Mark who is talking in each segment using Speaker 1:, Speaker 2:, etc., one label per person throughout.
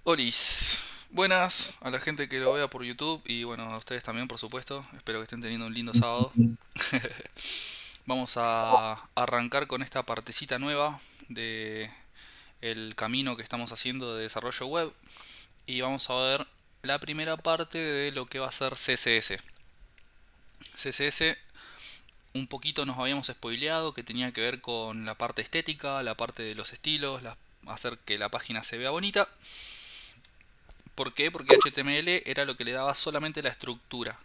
Speaker 1: Olis, buenas a la gente que lo vea por YouTube y bueno, a ustedes también, por supuesto. Espero que estén teniendo un lindo sábado. Vamos a arrancar con esta partecita nueva de el camino que estamos haciendo de desarrollo web y vamos a ver la primera parte de lo que va a ser CSS. CSS un poquito nos habíamos spoileado que tenía que ver con la parte estética, la parte de los estilos, hacer que la página se vea bonita. ¿Por qué? Porque HTML era lo que le daba solamente la estructura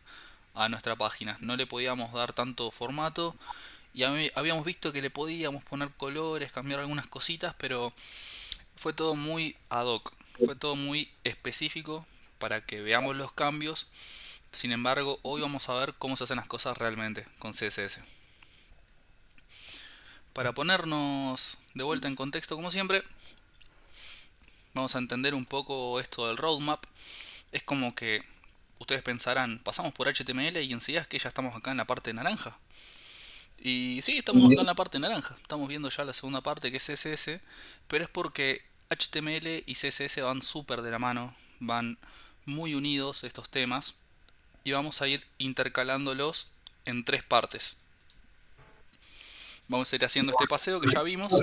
Speaker 1: a nuestra página. No le podíamos dar tanto formato y habíamos visto que le podíamos poner colores, cambiar algunas cositas, pero fue todo muy ad hoc, fue todo muy específico para que veamos los cambios. Sin embargo, hoy vamos a ver cómo se hacen las cosas realmente con CSS. Para ponernos de vuelta en contexto como siempre, vamos a entender un poco esto del roadmap. Es como que ustedes pensarán, pasamos por HTML y enseguida es que ya estamos acá en la parte naranja. Y sí, estamos acá en la parte naranja. Estamos viendo ya la segunda parte que es CSS, pero es porque HTML y CSS van súper de la mano, van muy unidos estos temas y vamos a ir intercalándolos en tres partes. Vamos a ir haciendo este paseo que ya vimos,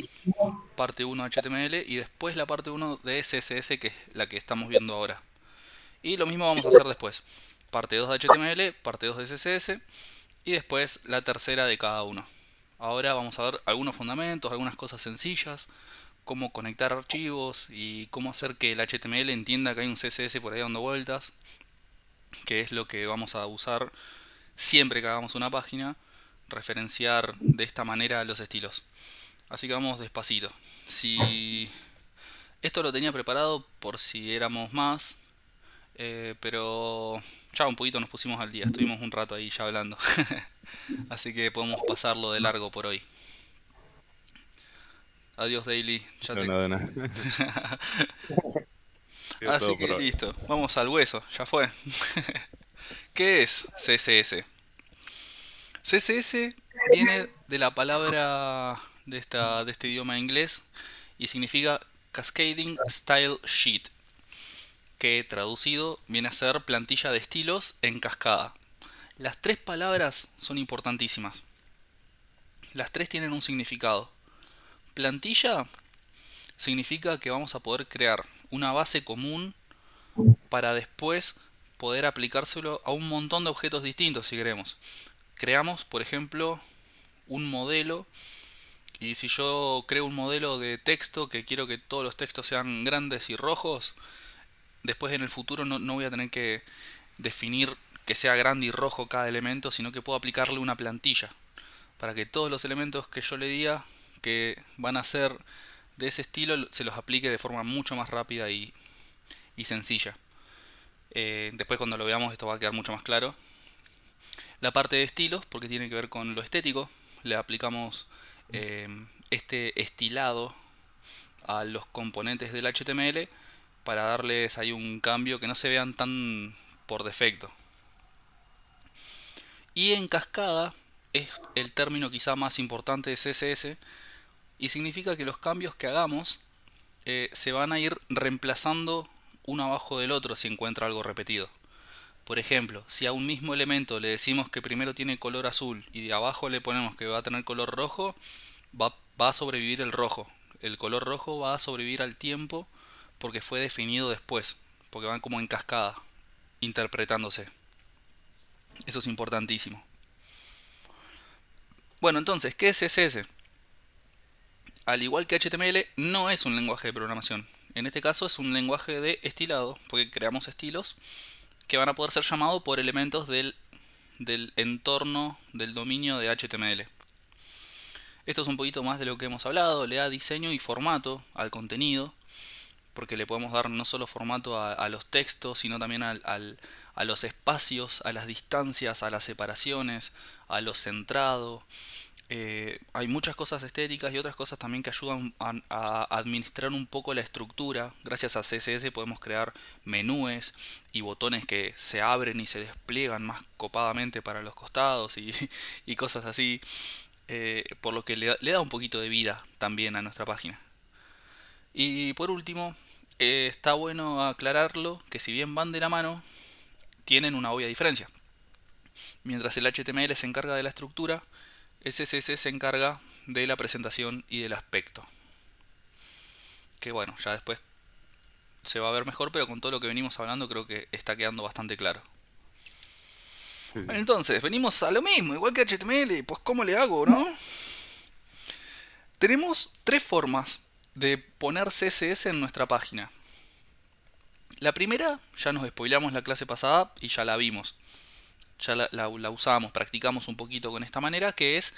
Speaker 1: parte uno de HTML y después la parte uno de CSS que es la que estamos viendo ahora. Y lo mismo vamos a hacer después. Parte 2 de HTML, parte 2 de CSS y después la tercera de cada uno. Ahora vamos a ver algunos fundamentos, algunas cosas sencillas, cómo conectar archivos y cómo hacer que el HTML entienda que hay un CSS por ahí dando vueltas, que es lo que vamos a usar siempre que hagamos una página, referenciar de esta manera los estilos. Así que vamos despacito. Si esto lo tenía preparado por si éramos más, pero ya un poquito nos pusimos al día, estuvimos un rato ahí ya hablando. Así que podemos pasarlo de largo por hoy. Adiós Daily, ya
Speaker 2: De
Speaker 1: te...
Speaker 2: nada, de nada. Ha sido
Speaker 1: Así
Speaker 2: todo
Speaker 1: que
Speaker 2: por hoy.
Speaker 1: listo, vamos al hueso, ya fue. ¿Qué es CSS? CSS viene de la palabra de este idioma inglés y significa Cascading Style Sheet, que traducido viene a ser plantilla de estilos en cascada. Las tres palabras son importantísimas. Las tres tienen un significado. Plantilla significa que vamos a poder crear una base común para después poder aplicárselo a un montón de objetos distintos si queremos. Creamos, por ejemplo, un modelo y si yo creo un modelo de texto que quiero que todos los textos sean grandes y rojos, después en el futuro no voy a tener que definir que sea grande y rojo cada elemento, sino que puedo aplicarle una plantilla para que todos los elementos que yo le diga que van a ser de ese estilo se los aplique de forma mucho más rápida y sencilla. Después cuando lo veamos esto va a quedar mucho más claro. La parte de estilos, porque tiene que ver con lo estético, le aplicamos eh, este estilado a los componentes del HTML para darles ahí un cambio que no se vean tan por defecto. Y en cascada es el término quizá más importante de CSS y significa que los cambios que hagamos se van a ir reemplazando uno abajo del otro si encuentra algo repetido. Por ejemplo, si a un mismo elemento le decimos que primero tiene color azul y de abajo le ponemos que va a tener color rojo, va a sobrevivir el rojo. El color rojo va a sobrevivir al tiempo porque fue definido después, porque van como en cascada, interpretándose. Eso es importantísimo. Bueno, entonces, ¿qué es CSS? Al igual que HTML, no es un lenguaje de programación. En este caso es un lenguaje de estilado, porque creamos estilos que van a poder ser llamados por elementos del entorno del dominio de HTML. Esto es un poquito más de lo que hemos hablado, le da diseño y formato al contenido, porque le podemos dar no solo formato a los textos, sino también a los espacios, a las distancias, a las separaciones, a lo centrado. Hay muchas cosas estéticas y otras cosas también que ayudan a administrar un poco la estructura. Gracias a CSS podemos crear menúes y botones que se abren y se despliegan más copadamente para los costados y cosas así. Por lo que le da un poquito de vida también a nuestra página. Y por último, está bueno aclararlo que si bien van de la mano, tienen una obvia diferencia. Mientras el HTML se encarga de la estructura, el CSS se encarga de la presentación y del aspecto. Que bueno, ya después se va a ver mejor, pero con todo lo que venimos hablando creo que está quedando bastante claro.
Speaker 2: Sí, sí.
Speaker 1: Entonces, venimos a lo mismo, igual que HTML, pues ¿cómo le hago, no? Tenemos tres formas de poner CSS en nuestra página. La primera, ya nos spoileamos la clase pasada y ya la vimos. Ya la usamos, practicamos un poquito con esta manera, que es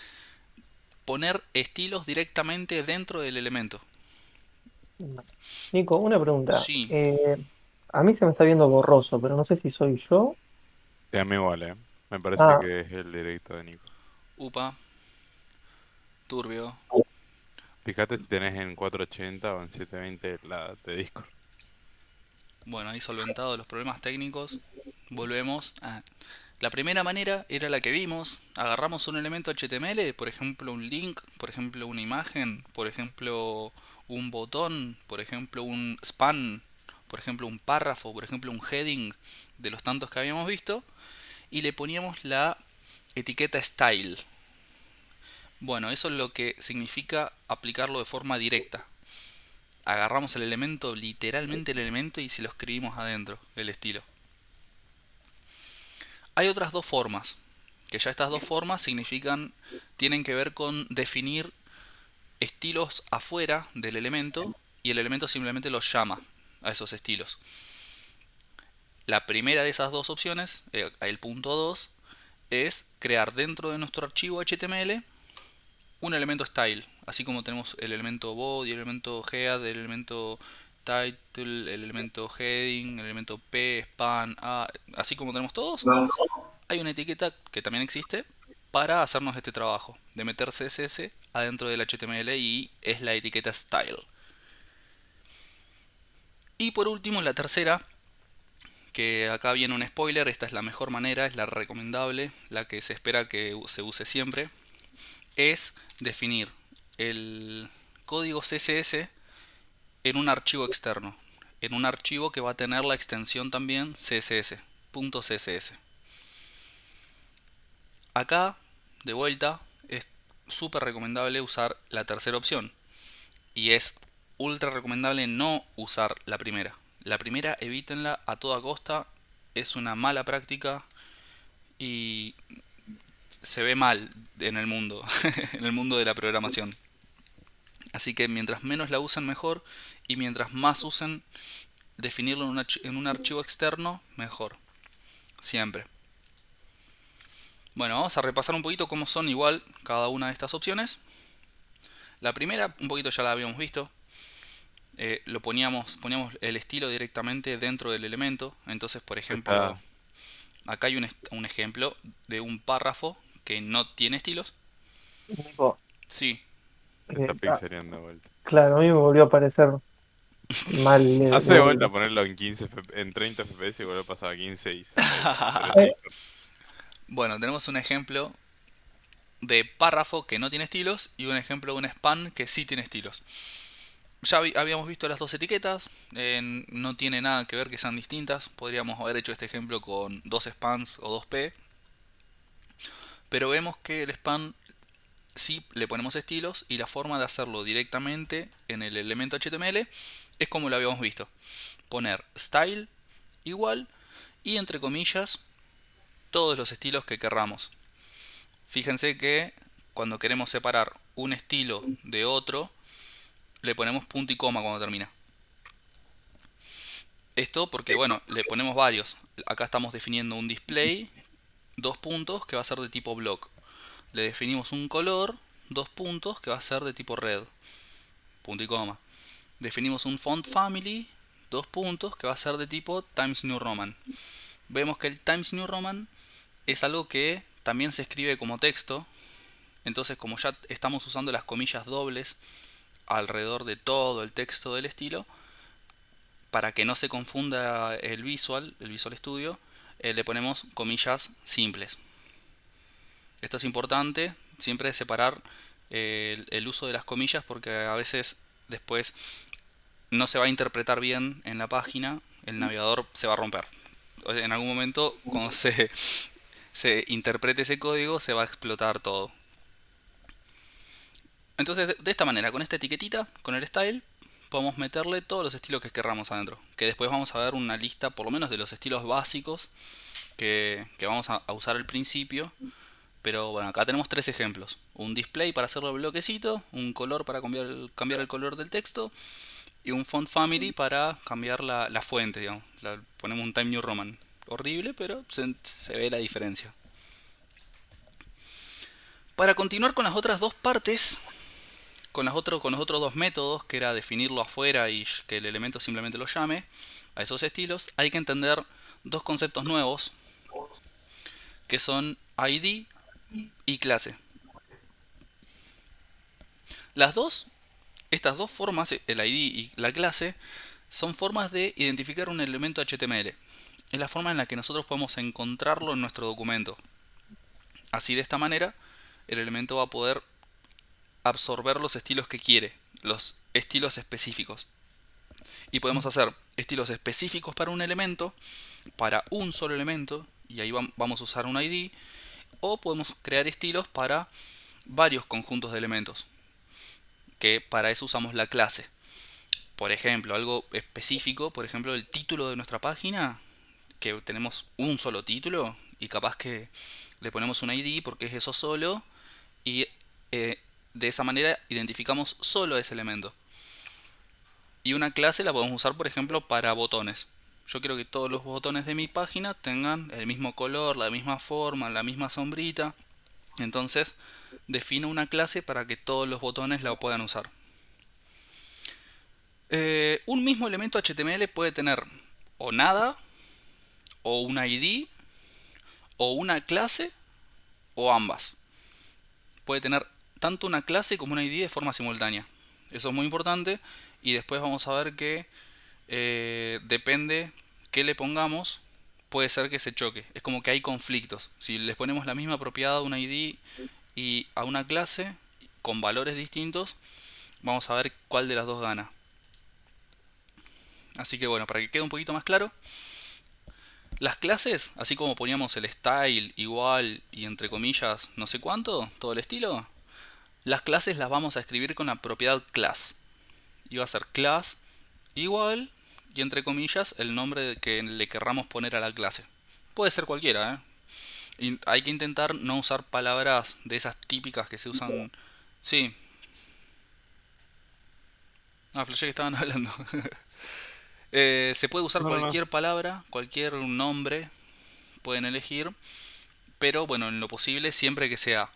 Speaker 1: poner estilos directamente dentro del elemento.
Speaker 2: Nico, una pregunta.
Speaker 1: Sí,
Speaker 2: A mí se me está viendo borroso, pero no sé si soy yo.
Speaker 3: Sí, a mí igual, ¿eh? Me parece
Speaker 2: Ah,
Speaker 3: que es el directo de Nico.
Speaker 1: upa, turbio.
Speaker 3: Fíjate si tenés en 480 o en 720 la de Discord.
Speaker 1: Bueno, ahí solventados los problemas técnicos, volvemos a... La primera manera era la que vimos. Agarramos un elemento HTML, por ejemplo un link, por ejemplo una imagen, por ejemplo un botón, por ejemplo un span, por ejemplo un párrafo, por ejemplo un heading de los tantos que habíamos visto, y le poníamos la etiqueta style. Bueno, eso es lo que significa aplicarlo de forma directa. Agarramos el elemento, literalmente el elemento, y se lo escribimos adentro, el estilo. Hay otras dos formas, que ya estas dos formas tienen que ver con definir estilos afuera del elemento y el elemento simplemente los llama a esos estilos. La primera de esas dos opciones, el punto 2, es crear dentro de nuestro archivo HTML un elemento style, así como tenemos el elemento body, el elemento head, el elemento title, el elemento heading, el elemento p, span, a, así como tenemos todos, hay una etiqueta que también existe para hacernos este trabajo de meter CSS adentro del HTML y es la etiqueta style. Y por último, la tercera, que acá viene un spoiler, esta es la mejor manera, es la recomendable, la que se espera que se use siempre, es definir el código CSS en un archivo externo, en un archivo que va a tener la extensión también CSS, .css. Acá, de vuelta, es súper recomendable usar la tercera opción. Y es ultra recomendable no usar la primera. La primera evítenla a toda costa. Es una mala práctica y se ve mal en el mundo, en el mundo de la programación. Así que mientras menos la usen mejor y mientras más usen definirlo en un archivo externo, mejor. Siempre. Bueno, vamos a repasar un poquito cómo son igual cada una de estas opciones. La primera, un poquito ya la habíamos visto. Poníamos el estilo directamente dentro del elemento. Entonces, por ejemplo,
Speaker 3: Está,
Speaker 1: acá hay un ejemplo de un párrafo que no tiene estilos.
Speaker 2: Nico,
Speaker 1: Sí.
Speaker 3: está
Speaker 2: eh, ah,
Speaker 3: pixeleando de vuelta.
Speaker 2: claro, a mí me volvió a aparecer mal
Speaker 3: Hace
Speaker 2: de
Speaker 3: de vuelta
Speaker 2: vuelta.
Speaker 3: ponerlo en 15, en 30 FPS y vuelve a pasar a 15 y sale diferente
Speaker 2: Eh,
Speaker 3: Discord.
Speaker 1: Bueno, tenemos un ejemplo de párrafo que no tiene estilos y un ejemplo de un span que sí tiene estilos. Ya habíamos visto las dos etiquetas, no tiene nada que ver que sean distintas. Podríamos haber hecho este ejemplo con dos spans o dos p, pero vemos que el span sí le ponemos estilos y la forma de hacerlo directamente en el elemento HTML es como lo habíamos visto. Poner style igual y entre comillas todos los estilos que querramos. Fíjense que cuando queremos separar un estilo de otro, le ponemos punto y coma cuando termina. Esto porque, bueno, le ponemos varios. Acá estamos definiendo un display, dos puntos, que va a ser de tipo block. Le definimos un color, dos puntos, que va a ser de tipo red, punto y coma. Definimos un font family, dos puntos, que va a ser de tipo Times New Roman. Vemos que el Times New Roman es algo que también se escribe como texto. Entonces, como ya estamos usando las comillas dobles alrededor de todo el texto del estilo, para que no se confunda el Visual Studio, le ponemos comillas simples. Esto es importante, siempre separar el uso de las comillas porque a veces después no se va a interpretar bien en la página, el navegador se va a romper. O sea, en algún momento, cuando se interprete ese código, se va a explotar todo. Entonces, de esta manera, con esta etiquetita, con el style, podemos meterle todos los estilos que querramos adentro. Que después vamos a ver una lista, por lo menos, de los estilos básicos que vamos a usar al principio. Pero bueno, acá tenemos tres ejemplos. Un display para hacerlo bloquecito, un color para cambiar el color del texto y un font family para cambiar la fuente, digamos. Ponemos un Time New Roman. Horrible, pero se ve la diferencia. Para continuar con las otras dos partes, con los otros dos métodos, que era definirlo afuera y que el elemento simplemente lo llame a esos estilos, hay que entender dos conceptos nuevos, que son ID y clase. Estas dos formas, el ID y la clase, son formas de identificar un elemento HTML. Es la forma en la que nosotros podemos encontrarlo en nuestro documento. Así, de esta manera, el elemento va a poder absorber los estilos que quiere, los estilos específicos. Y podemos hacer estilos específicos para un elemento, para un solo elemento, y ahí vamos a usar un ID, o podemos crear estilos para varios conjuntos de elementos, que para eso usamos la clase. Por ejemplo, algo específico, por ejemplo, el título de nuestra página, que tenemos un solo título y capaz que le ponemos un ID porque es eso solo, y de esa manera identificamos solo ese elemento. Y una clase la podemos usar, por ejemplo, para botones. Yo quiero que todos los botones de mi página tengan el mismo color, la misma forma, la misma sombrita. Entonces defino una clase para que todos los botones la puedan usar. Un mismo elemento HTML puede tener o nada, o un ID, o una clase, o ambas. Puede tener tanto una clase como un ID de forma simultánea. Eso es muy importante. Y después vamos a ver que depende que le pongamos, puede ser que se choque. Es como que hay conflictos. Si les ponemos la misma propiedad a un ID y a una clase con valores distintos, vamos a ver cuál de las dos gana. Así que bueno, para que quede un poquito más claro, las clases, así como poníamos el style igual y entre comillas no sé cuánto, todo el estilo, las clases las vamos a escribir con la propiedad class. Y va a ser class igual y entre comillas el nombre que le querramos poner a la clase. Puede ser cualquiera, Y hay que intentar no usar palabras de esas típicas que se usan. Sí. Ah, flashé que estaban hablando. Se puede usar
Speaker 3: No, no, no.
Speaker 1: cualquier palabra, cualquier nombre, pueden elegir, pero bueno, en lo posible siempre que sea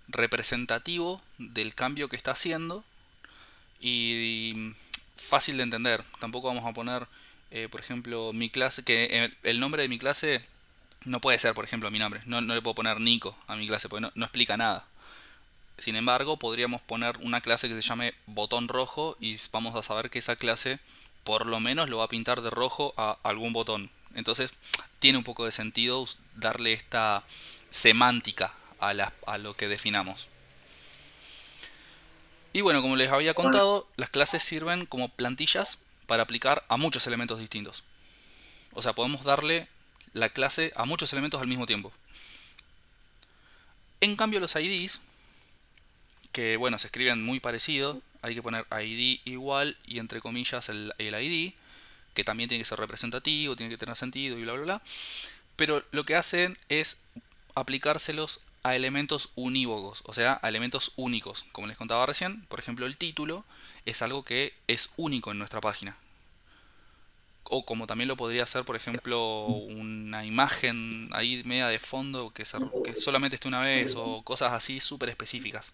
Speaker 1: representativo del cambio que está haciendo y fácil de entender. Tampoco vamos a poner, por ejemplo, mi clase, que el nombre de mi clase no puede ser, por ejemplo, mi nombre. No le puedo poner Nico a mi clase porque no explica nada. Sin embargo, podríamos poner una clase que se llame botón rojo y vamos a saber que esa clase por lo menos lo va a pintar de rojo a algún botón. Entonces tiene un poco de sentido darle esta semántica a lo que definamos. Y bueno, como les había contado, las clases sirven como plantillas para aplicar a muchos elementos distintos. O sea, podemos darle la clase a muchos elementos al mismo tiempo. En cambio, los IDs, que bueno, se escriben muy parecido, hay que poner ID igual y entre comillas el ID, que también tiene que ser representativo, tiene que tener sentido y bla bla bla. Pero lo que hacen es aplicárselos a elementos unívocos, o sea, a elementos únicos. Como les contaba recién, por ejemplo, el título es algo que es único en nuestra página. O como también lo podría ser, por ejemplo, una imagen ahí media de fondo que solamente esté una vez, o cosas así súper específicas.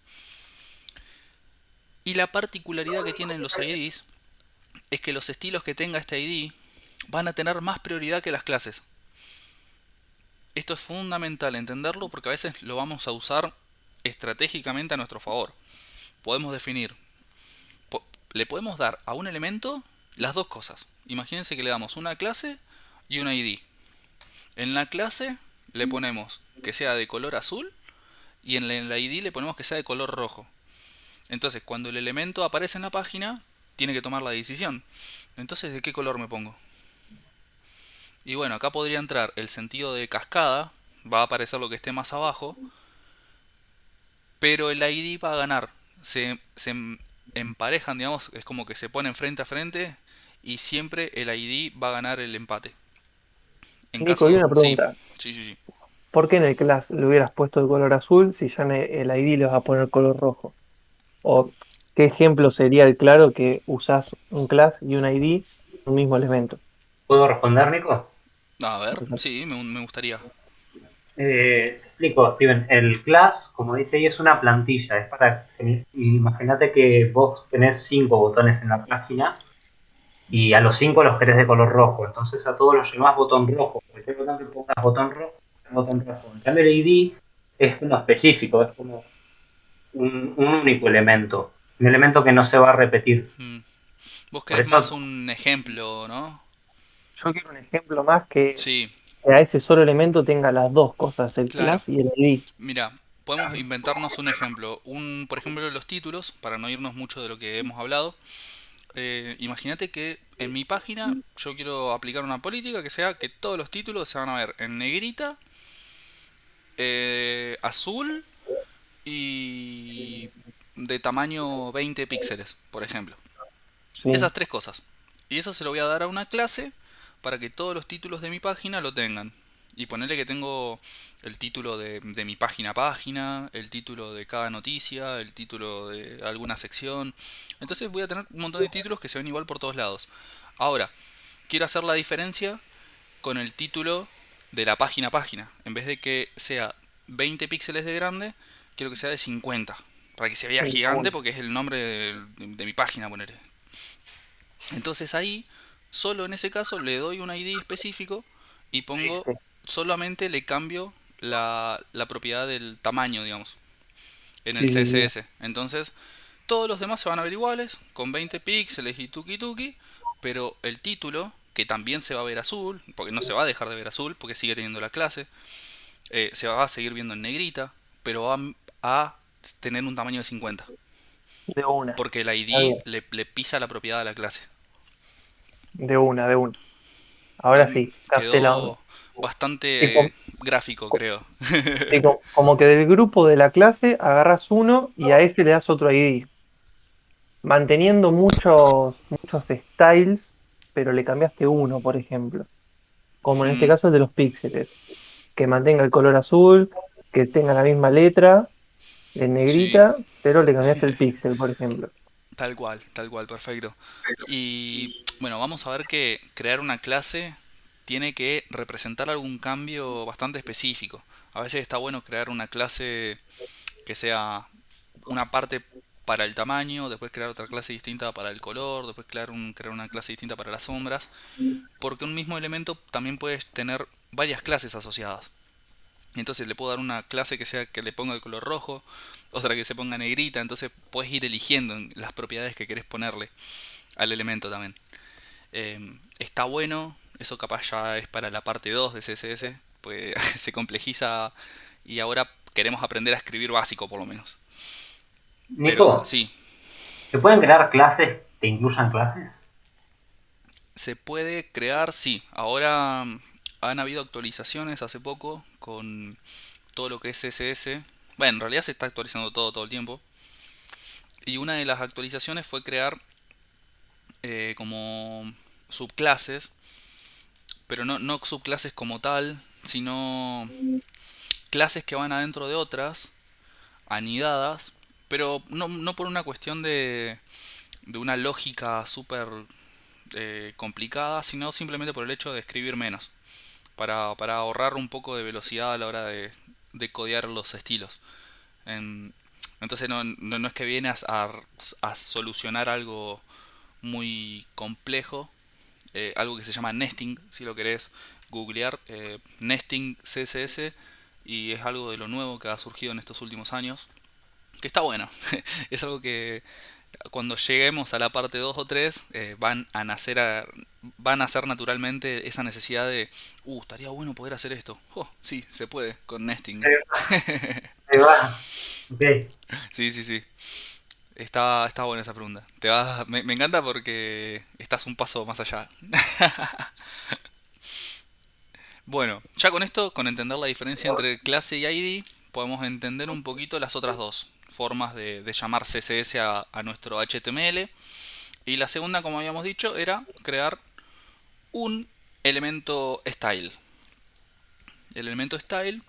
Speaker 1: Y la particularidad que tienen los IDs es que los estilos que tenga este ID van a tener más prioridad que las clases. Esto es fundamental entenderlo porque a veces lo vamos a usar estratégicamente a nuestro favor. Podemos definir, le podemos dar a un elemento las dos cosas. Imagínense que le damos una clase y un ID. En la clase le ponemos que sea de color azul y en la ID le ponemos que sea de color rojo. Entonces, cuando el elemento aparece en la página, tiene que tomar la decisión. Entonces, ¿de qué color me pongo? Y bueno, acá podría entrar el sentido de cascada, va a aparecer lo que esté más abajo, pero el ID va a ganar. Se emparejan, digamos, es como que se ponen frente a frente y siempre el ID va a ganar el empate. En
Speaker 2: Nico, y
Speaker 1: caso,
Speaker 2: una
Speaker 1: sí,
Speaker 2: pregunta.
Speaker 1: sí, sí, sí.
Speaker 2: ¿Por qué en el class le hubieras puesto el color azul si ya en el ID le vas a poner color rojo? ¿O qué ejemplo sería el claro que usás un class y un ID, un mismo elemento?
Speaker 4: ¿Puedo responder, Nico?
Speaker 1: A ver, sí, me gustaría.
Speaker 4: Te explico, Steven. El class, como dice ahí, es una plantilla. Es para. Imagínate que vos tenés 5 botones en la página y a los 5 los querés de color rojo. Entonces a todos los llamás botón rojo. Cualquier botón que pongas botón rojo, es botón rojo. En cambio, el ID es como específico, es como un único elemento. Un elemento que no se va a repetir.
Speaker 1: Mm. Vos
Speaker 4: Por
Speaker 1: querés más
Speaker 4: eso,
Speaker 1: un ejemplo, ¿no?
Speaker 2: Yo quiero un ejemplo más
Speaker 1: Sí,
Speaker 2: que a ese solo elemento tenga las dos cosas, el
Speaker 1: claro.
Speaker 2: class y el ID.
Speaker 1: Mira, podemos inventarnos un ejemplo. Por ejemplo, los títulos, para no irnos mucho de lo que hemos hablado. Imagínate que en mi página yo quiero aplicar una política que sea que todos los títulos se van a ver en negrita, azul y de tamaño 20 píxeles, por ejemplo.
Speaker 2: Sí,
Speaker 1: Esas tres cosas. Y eso se lo voy a dar a una clase para que todos los títulos de mi página lo tengan. Y ponerle que tengo el título de mi página, el título de cada noticia, el título de alguna sección. Entonces voy a tener un montón de títulos que se ven igual por todos lados. Ahora, quiero hacer la diferencia con el título de la página. En vez de que sea 20 píxeles de grande, quiero que sea de 50. Para que se vea
Speaker 2: de
Speaker 1: gigante
Speaker 2: una.
Speaker 1: porque es el nombre de mi página, poner. Entonces ahí, solo en ese caso, le doy un ID específico y pongo,
Speaker 2: Sí.
Speaker 1: solamente le cambio la propiedad del tamaño, digamos, en el
Speaker 2: Sí, sí, sí.
Speaker 1: CSS. Entonces, todos los demás se van a ver iguales, con 20 píxeles y tuki tuki, pero el título, que también se va a ver azul, porque no se va a dejar de ver azul, porque sigue teniendo la clase, se va a seguir viendo en negrita, pero va a tener un tamaño de 50,
Speaker 2: De una.
Speaker 1: porque el
Speaker 2: Está
Speaker 1: ID
Speaker 2: bien.
Speaker 1: le pisa la propiedad de la clase.
Speaker 2: De una, de una. Ahora
Speaker 1: Em,
Speaker 2: sí, capté la onda.
Speaker 1: Quedó bastante
Speaker 2: Tipo,
Speaker 1: gráfico,
Speaker 2: co-
Speaker 1: creo.
Speaker 2: como que del grupo de la clase agarras uno y a ese le das otro ID, manteniendo muchos styles, pero le cambiaste uno, por ejemplo. Como en este
Speaker 1: Mm,
Speaker 2: caso el de los píxeles. Que mantenga el color azul, que tenga la misma letra en
Speaker 1: sí,
Speaker 2: negrita, pero le cambiaste el píxel, por ejemplo.
Speaker 1: tal cual, perfecto. Y bueno, vamos a ver que crear una clase tiene que representar algún cambio bastante específico. A veces está bueno crear una clase que sea una parte para el tamaño, después crear otra clase distinta para el color, después crear una clase distinta para las sombras, porque un mismo elemento también puede tener varias clases asociadas. Entonces le puedo dar una clase que sea que le ponga el color rojo, otra que se ponga negrita, entonces puedes ir eligiendo las propiedades que querés ponerle al elemento también. Está bueno, eso capaz ya es para la parte 2 de CSS, pues se complejiza y ahora queremos aprender a escribir básico por lo menos. Pero
Speaker 4: Nico,
Speaker 1: sí,
Speaker 4: ¿se pueden crear clases que incluyan clases?
Speaker 1: se puede crear, sí. Ahora han habido actualizaciones hace poco con todo lo que es CSS. Bueno, en realidad se está actualizando todo el tiempo. Y una de las actualizaciones fue crear como subclases, pero no subclases como tal, sino clases que van adentro de otras, anidadas, pero no por una cuestión de una lógica súper complicada, sino simplemente por el hecho de escribir menos, para ahorrar un poco de velocidad a la hora de codear los estilos. En- entonces no es que viene a solucionar algo muy complejo, algo que se llama nesting, si lo querés googlear, nesting CSS, y es algo de lo nuevo que ha surgido en estos últimos años, que está bueno. Es algo que cuando lleguemos a la parte 2 o 3 van a nacer naturalmente esa necesidad de, estaría bueno poder hacer esto. Oh, sí, se puede con nesting.
Speaker 4: Ahí va. Ahí va. Ok.
Speaker 1: Sí, sí, sí. Está buena esa pregunta. Me encanta porque estás un paso más allá. Bueno, ya con esto, con entender la diferencia entre clase y ID, podemos entender un poquito las otras dos formas de llamar CSS a nuestro HTML. Y la segunda, como habíamos dicho, era crear un elemento style. El elemento style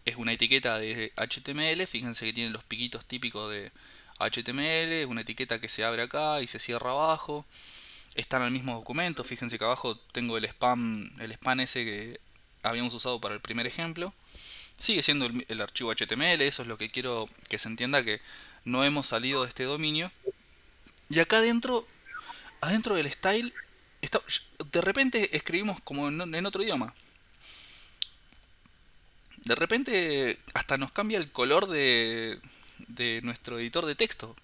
Speaker 1: es una etiqueta de HTML. Fíjense que tiene los piquitos típicos de HTML. Es una etiqueta que se abre acá y se cierra abajo. Está en el mismo documento. Fíjense que abajo tengo el span ese que habíamos usado para el primer ejemplo. Sigue siendo el archivo HTML. Eso es lo que quiero que se entienda, que no hemos salido de este dominio. Y acá adentro del style, de repente escribimos como en otro idioma. De repente hasta nos cambia el color de nuestro editor de texto.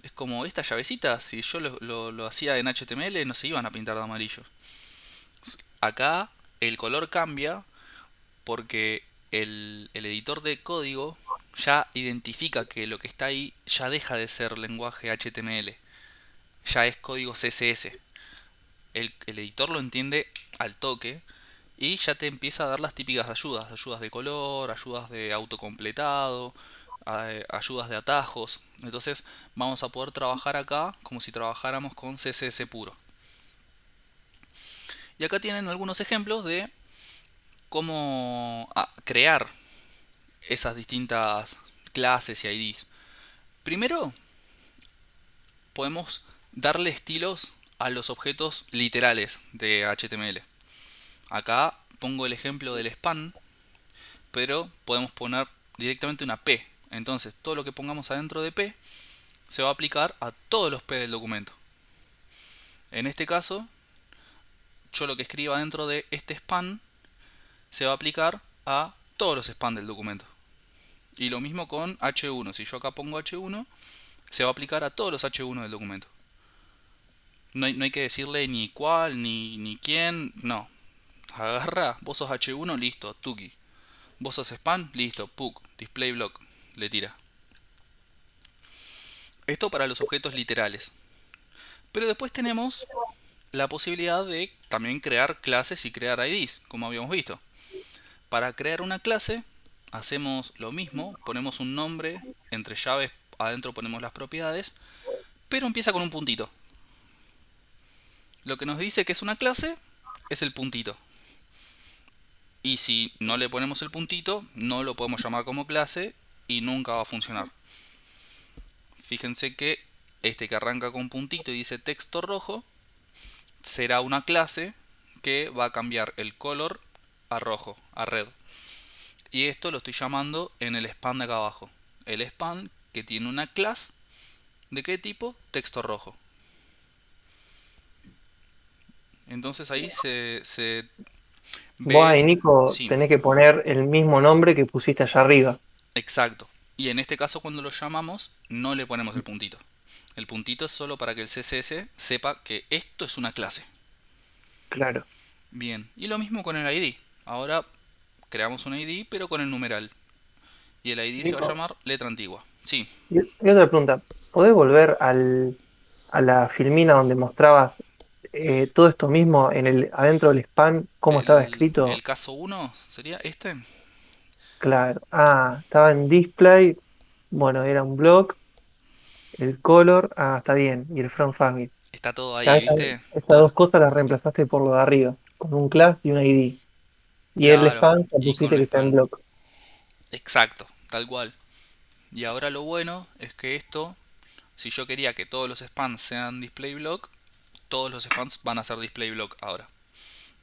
Speaker 1: Es como esta llavecita, si yo lo hacía en HTML no se iban a pintar de amarillo. Acá el color cambia porque el editor de código ya identifica que lo que está ahí ya deja de ser lenguaje HTML. Ya es código CSS. El editor lo entiende al toque y ya te empieza a dar las típicas ayudas de color, ayudas de autocompletado, ayudas de atajos. Entonces vamos a poder trabajar acá como si trabajáramos con CSS puro. Y acá tienen algunos ejemplos de cómo crear esas distintas clases y IDs. Primero, podemos darle estilos a los objetos literales de HTML. Acá pongo el ejemplo del span, pero podemos poner directamente una P. Entonces todo lo que pongamos adentro de P se va a aplicar a todos los P del documento. En este caso, yo lo que escriba dentro de este span se va a aplicar a todos los span del documento. Y lo mismo con H1. Si yo acá pongo H1, se va a aplicar a todos los H1 del documento. No hay que decirle ni cuál, ni quién, no. Agarra, vos sos H1, listo, tuki. Vos sos span, listo, puk, display block, le tira. Esto para los objetos literales. Pero después tenemos la posibilidad de también crear clases y crear IDs, como habíamos visto. Para crear una clase, hacemos lo mismo, ponemos un nombre, entre llaves adentro ponemos las propiedades, pero empieza con un puntito. Lo que nos dice que es una clase es el puntito. Y si no le ponemos el puntito, no lo podemos llamar como clase y nunca va a funcionar. Fíjense que este que arranca con puntito y dice texto rojo, será una clase que va a cambiar el color a rojo, a red. Y esto lo estoy llamando en el span de acá abajo. El span que tiene una clase, ¿de qué tipo? Texto rojo. Entonces ahí se
Speaker 2: Vos ahí,
Speaker 1: ve...
Speaker 2: Nico,
Speaker 1: Sí,
Speaker 2: tenés que poner el mismo nombre que pusiste allá arriba.
Speaker 1: exacto. Y en este caso cuando lo llamamos no le ponemos el puntito. El puntito es solo para que el CSS sepa que esto es una clase.
Speaker 2: Claro.
Speaker 1: Bien, y lo mismo con el ID. Ahora creamos un ID pero con el numeral. Y el ID se va a
Speaker 2: Nico,
Speaker 1: llamar letra antigua. Sí,
Speaker 2: y otra pregunta. ¿Podés volver a la filmina donde mostrabas todo esto mismo adentro del spam, cómo estaba
Speaker 1: el
Speaker 2: escrito?
Speaker 1: caso uno sería este.
Speaker 2: Claro. Ah, estaba en display. Bueno, era un block. El color. Ah, está bien. Y el front family.
Speaker 1: Está todo
Speaker 2: Ya
Speaker 1: ahí, ¿viste?
Speaker 2: esas
Speaker 1: Todo.
Speaker 2: dos cosas las reemplazaste por lo de arriba. Con un class y un ID. Y el
Speaker 1: Claro,
Speaker 2: spam ya
Speaker 1: y con
Speaker 2: pusiste
Speaker 1: el
Speaker 2: que está en
Speaker 1: span.
Speaker 2: block.
Speaker 1: Exacto, tal cual. Y ahora lo bueno es que esto, si yo quería que todos los spans sean display block, todos los spans van a ser display block ahora.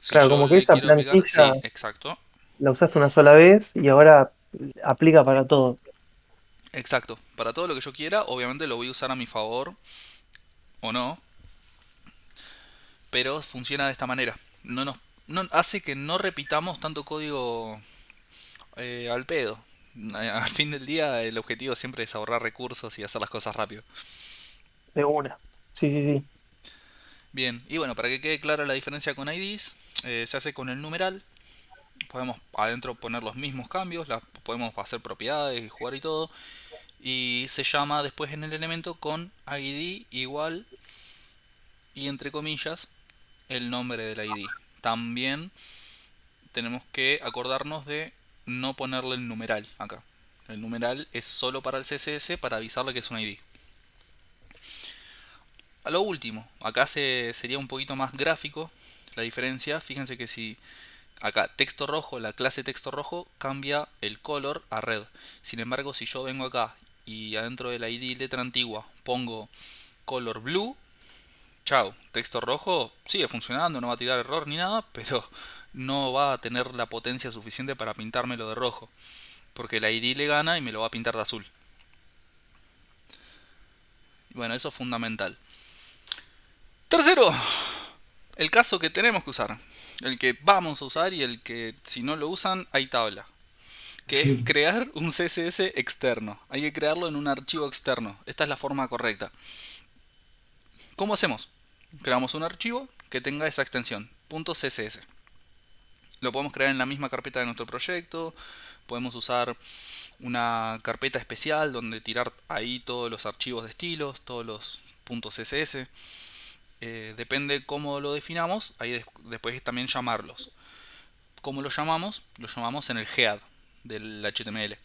Speaker 1: Si
Speaker 2: Claro,
Speaker 1: yo
Speaker 2: como que
Speaker 1: le
Speaker 2: esa
Speaker 1: quiero aplicar,
Speaker 2: plantilla
Speaker 1: sí, exacto,
Speaker 2: la usaste una sola vez y ahora aplica para todo.
Speaker 1: exacto. Para todo lo que yo quiera, obviamente lo voy a usar a mi favor o no, pero funciona de esta manera. No hace que no repitamos tanto código al pedo. Al fin del día el objetivo siempre es ahorrar recursos y hacer las cosas rápido.
Speaker 2: De una. Sí, sí, sí.
Speaker 1: Bien, y bueno, para que quede clara la diferencia con IDs, se hace con el numeral. Podemos adentro poner los mismos cambios, podemos hacer propiedades, jugar y todo. y se llama después en el elemento con ID igual y entre comillas el nombre del ID. También tenemos que acordarnos de no ponerle el numeral acá. El numeral es solo para el CSS para avisarle que es un ID. A lo último, acá sería un poquito más gráfico la diferencia. Fíjense que si acá texto rojo, la clase texto rojo cambia el color a red. Sin embargo, si yo vengo acá y adentro del ID letra antigua pongo color blue, chao, texto rojo sigue funcionando, no va a tirar error ni nada, pero no va a tener la potencia suficiente para pintármelo de rojo, porque el ID le gana y me lo va a pintar de azul. Bueno, eso es fundamental. Tercero, el caso que tenemos que usar, el que vamos a usar y el que si no lo usan hay tabla, que es crear un CSS externo. Hay que crearlo en un archivo externo. Esta es la forma correcta. ¿Cómo hacemos? Creamos un archivo que tenga esa extensión, .css. Lo podemos crear en la misma carpeta de nuestro proyecto. Podemos usar una carpeta especial donde tirar ahí todos los archivos de estilos, todos los .css. Depende cómo lo definamos, ahí después también llamarlos. ¿Cómo lo llamamos? Lo llamamos en el head del HTML.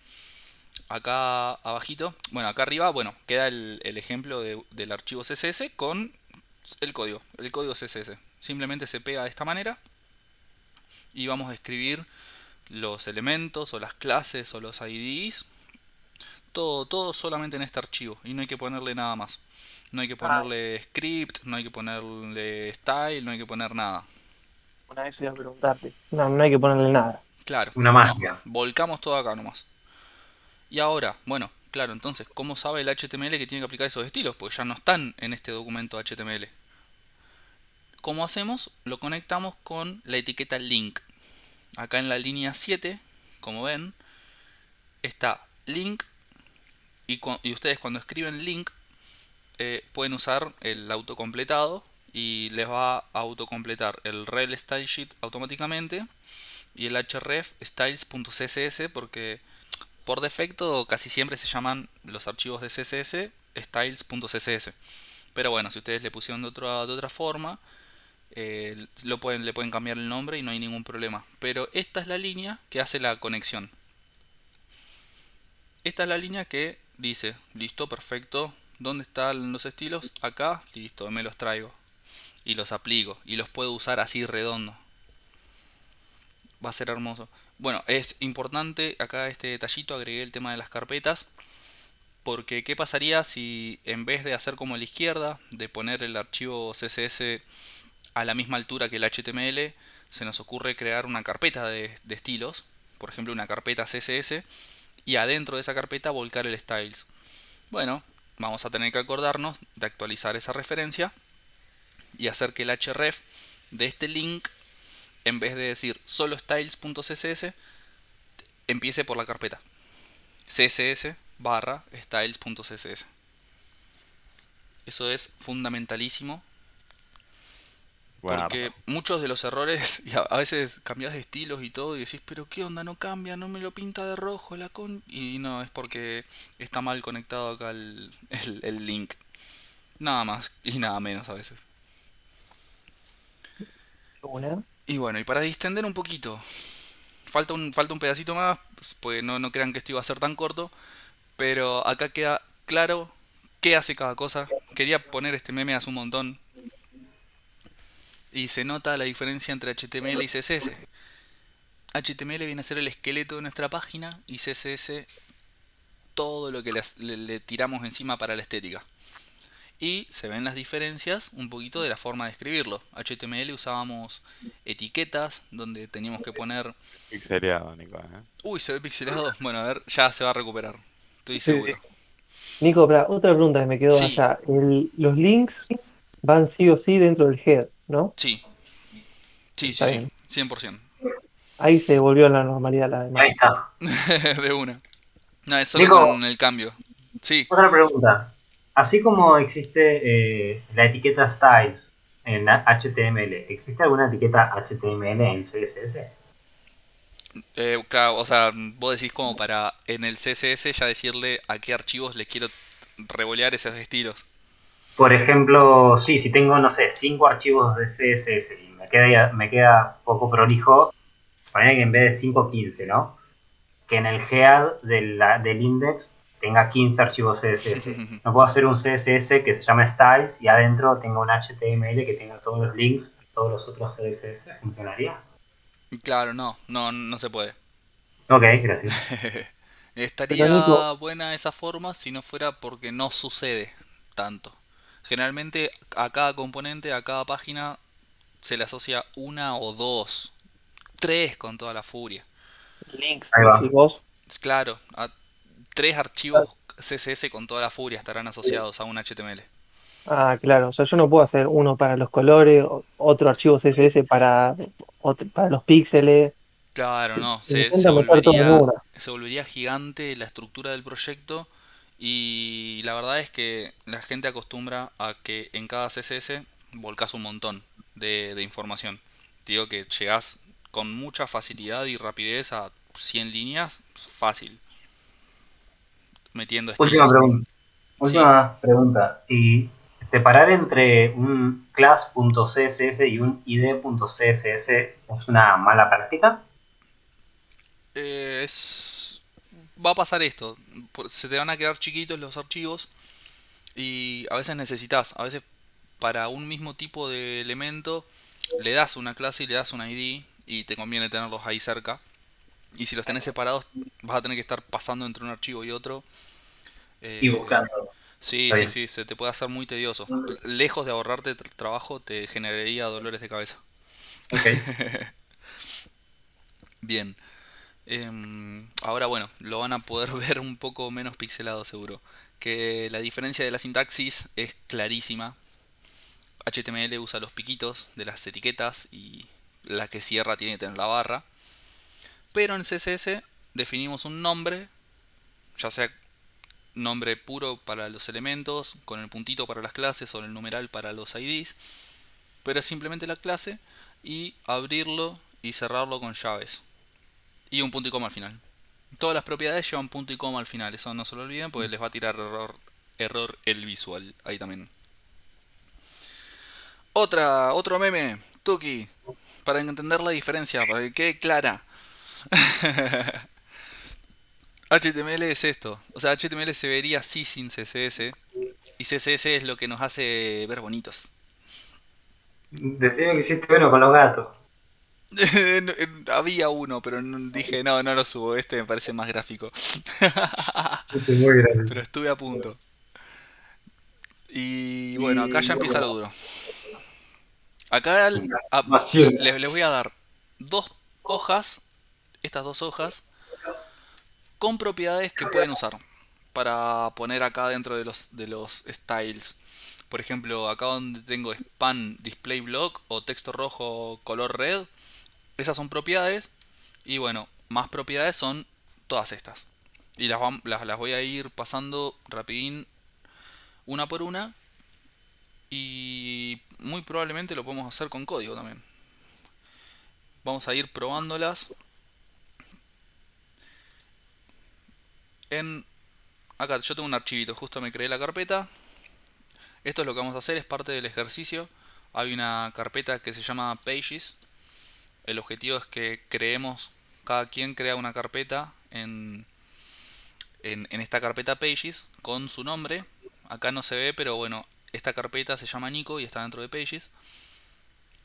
Speaker 1: Acá abajito, bueno, acá arriba, bueno, queda el ejemplo del archivo CSS con el código CSS. Simplemente se pega de esta manera y vamos a escribir los elementos o las clases o los IDs. Todo solamente en este archivo y no hay que ponerle nada más. No hay que ponerle script, no hay que ponerle style, no hay que poner nada.
Speaker 2: Una vez iba a preguntarte. No hay que ponerle nada.
Speaker 1: Claro,
Speaker 4: Una magia.
Speaker 1: volcamos todo acá nomás. Y ahora, bueno, claro, entonces, ¿cómo sabe el HTML que tiene que aplicar esos estilos? Pues ya no están en este documento HTML. ¿Cómo hacemos? Lo conectamos con la etiqueta link. Acá en la línea 7, como ven, está link y ustedes cuando escriben link pueden usar el autocompletado y les va a autocompletar el rel style sheet automáticamente y el href styles.css, porque por defecto casi siempre se llaman los archivos de CSS styles.css, pero bueno, si ustedes le pusieron de otra forma le pueden cambiar el nombre y no hay ningún problema. Pero esta es la línea que hace la conexión. Esta es la línea que dice, listo, perfecto, ¿dónde están los estilos? Acá, listo, me los traigo y los aplico y los puedo usar así redondo. Va a ser hermoso. Bueno, es importante acá este detallito, agregué el tema de las carpetas, porque ¿qué pasaría si en vez de hacer como a la izquierda, de poner el archivo CSS a la misma altura que el HTML, se nos ocurre crear una carpeta de estilos, por ejemplo una carpeta CSS, y adentro de esa carpeta volcar el styles? Bueno, vamos a tener que acordarnos de actualizar esa referencia y hacer que el href de este link, en vez de decir solo styles.css, empiece por la carpeta css barra styles.css. Eso es fundamentalísimo, porque muchos de los errores, y a veces cambias de estilos y todo y decís, pero qué onda, no cambia, no me lo pinta de rojo y no, es porque está mal conectado acá el link. Nada más y nada menos a veces. Y bueno, y para distender un poquito, falta un pedacito más, pues no crean que esto iba a ser tan corto, pero acá queda claro qué hace cada cosa. Quería poner este meme hace un montón y se nota la diferencia entre HTML y CSS. HTML viene a ser el esqueleto de nuestra página y CSS todo lo que le tiramos encima para la estética. Y se ven las diferencias un poquito de la forma de escribirlo. HTML usábamos etiquetas donde teníamos que poner...
Speaker 3: Pixeleado, Nico,
Speaker 1: Uy, se ve pixelado. Bueno, a ver, ya se va a recuperar. Estoy seguro.
Speaker 2: Nico, otra pregunta que me quedó
Speaker 1: Sí.
Speaker 2: allá. Los links van sí o sí dentro del head, ¿no?
Speaker 1: Sí. Sí,
Speaker 2: Está
Speaker 1: sí,
Speaker 2: bien.
Speaker 1: 100%.
Speaker 2: Ahí se volvió a la normalidad la demás.
Speaker 4: Ahí está.
Speaker 1: De una. No, es solo
Speaker 4: Nico,
Speaker 1: con el cambio. Sí.
Speaker 4: otra pregunta. Así como existe la etiqueta styles en HTML, ¿existe alguna etiqueta HTML en CSS?
Speaker 1: Claro, o sea, vos decís como para en el CSS ya decirle a qué archivos le quiero revolear esos estilos.
Speaker 4: Por ejemplo, sí, si tengo, no sé, 5 archivos de CSS y me queda poco prolijo, poner que en vez de 5 15, ¿no? Que en el head del index tenga 15 archivos CSS. No puedo hacer un CSS que se llame styles y adentro tenga un HTML que tenga todos los links a todos los otros CSS. ¿Funcionaría?
Speaker 1: Claro, no se puede.
Speaker 4: Ok, gracias.
Speaker 2: Pero Nico,
Speaker 1: Estaría buena esa forma si no fuera porque no sucede tanto. Generalmente a cada componente, a cada página se le asocia una o dos, tres con toda la furia.
Speaker 2: links,
Speaker 4: Ahí
Speaker 2: decís
Speaker 4: va.
Speaker 2: vos.
Speaker 1: Claro, tres archivos CSS con toda la furia estarán asociados a un HTML.
Speaker 2: Ah, claro, o sea, yo no puedo hacer uno para los colores, otro archivo CSS para los píxeles.
Speaker 1: Claro, no,
Speaker 2: Intenta meter todo en una.
Speaker 1: se volvería gigante la estructura del proyecto y la verdad es que la gente acostumbra a que en cada CSS volcás un montón de información. Te digo que llegás con mucha facilidad y rapidez a 100 líneas, fácil, metiendo
Speaker 4: Última
Speaker 1: estilos.
Speaker 4: pregunta.
Speaker 1: Sí,
Speaker 4: Última pregunta. ¿Y separar entre un class.css y un id.css es una mala práctica?
Speaker 1: es... va a pasar esto, se te van a quedar chiquitos los archivos y a veces necesitas, a veces para un mismo tipo de elemento le das una clase y le das un ID y te conviene tenerlos ahí cerca. Y si los tenés separados vas a tener que estar pasando entre un archivo y otro.
Speaker 4: Y
Speaker 1: Eh,
Speaker 4: buscando.
Speaker 1: sí,
Speaker 4: Está
Speaker 1: sí,
Speaker 4: bien.
Speaker 1: sí, se te puede hacer muy tedioso. Lejos de ahorrarte trabajo te generaría dolores de cabeza.
Speaker 4: Ok.
Speaker 1: Bien. Ahora bueno, lo van a poder ver un poco menos pixelado seguro. Que la diferencia de la sintaxis es clarísima. HTML usa los piquitos de las etiquetas y la que cierra tiene que tener la barra. Pero en CSS definimos un nombre, ya sea nombre puro para los elementos, con el puntito para las clases o el numeral para los IDs, pero es simplemente la clase y abrirlo y cerrarlo con llaves. Y un punto y coma al final. Todas las propiedades llevan punto y coma al final, eso no se lo olviden porque les va a tirar error el visual ahí también. Otro meme, Tuki, para entender la diferencia, para que quede clara. HTML es esto. O sea, HTML se vería así sin CSS. Y CSS es lo que nos hace ver bonitos.
Speaker 4: Decime que hiciste bueno con los gatos.
Speaker 1: Había uno, pero dije, no lo subo. Este me parece más gráfico.
Speaker 4: Esto es muy
Speaker 1: Pero
Speaker 4: grande.
Speaker 1: estuve a punto. Y bueno, acá
Speaker 4: Y
Speaker 1: ya empieza lo duro. Acá
Speaker 4: Pasión.
Speaker 1: les voy a dar dos hojas, estas dos hojas, con propiedades que pueden usar para poner acá dentro de los styles. Por ejemplo, acá donde tengo span display block o texto rojo color red, esas son propiedades. Y bueno, más propiedades son todas estas. Y las voy a ir pasando rapidín una por una. Y muy probablemente lo podemos hacer con código también. Vamos a ir probándolas en... Acá yo tengo un archivito, justo me creé la carpeta. Esto es lo que vamos a hacer, es parte del ejercicio. Hay una carpeta que se llama Pages. El objetivo es que creemos, cada quien crea una carpeta en esta carpeta Pages con su nombre. Acá no se ve, pero bueno, esta carpeta se llama Nico y está dentro de Pages.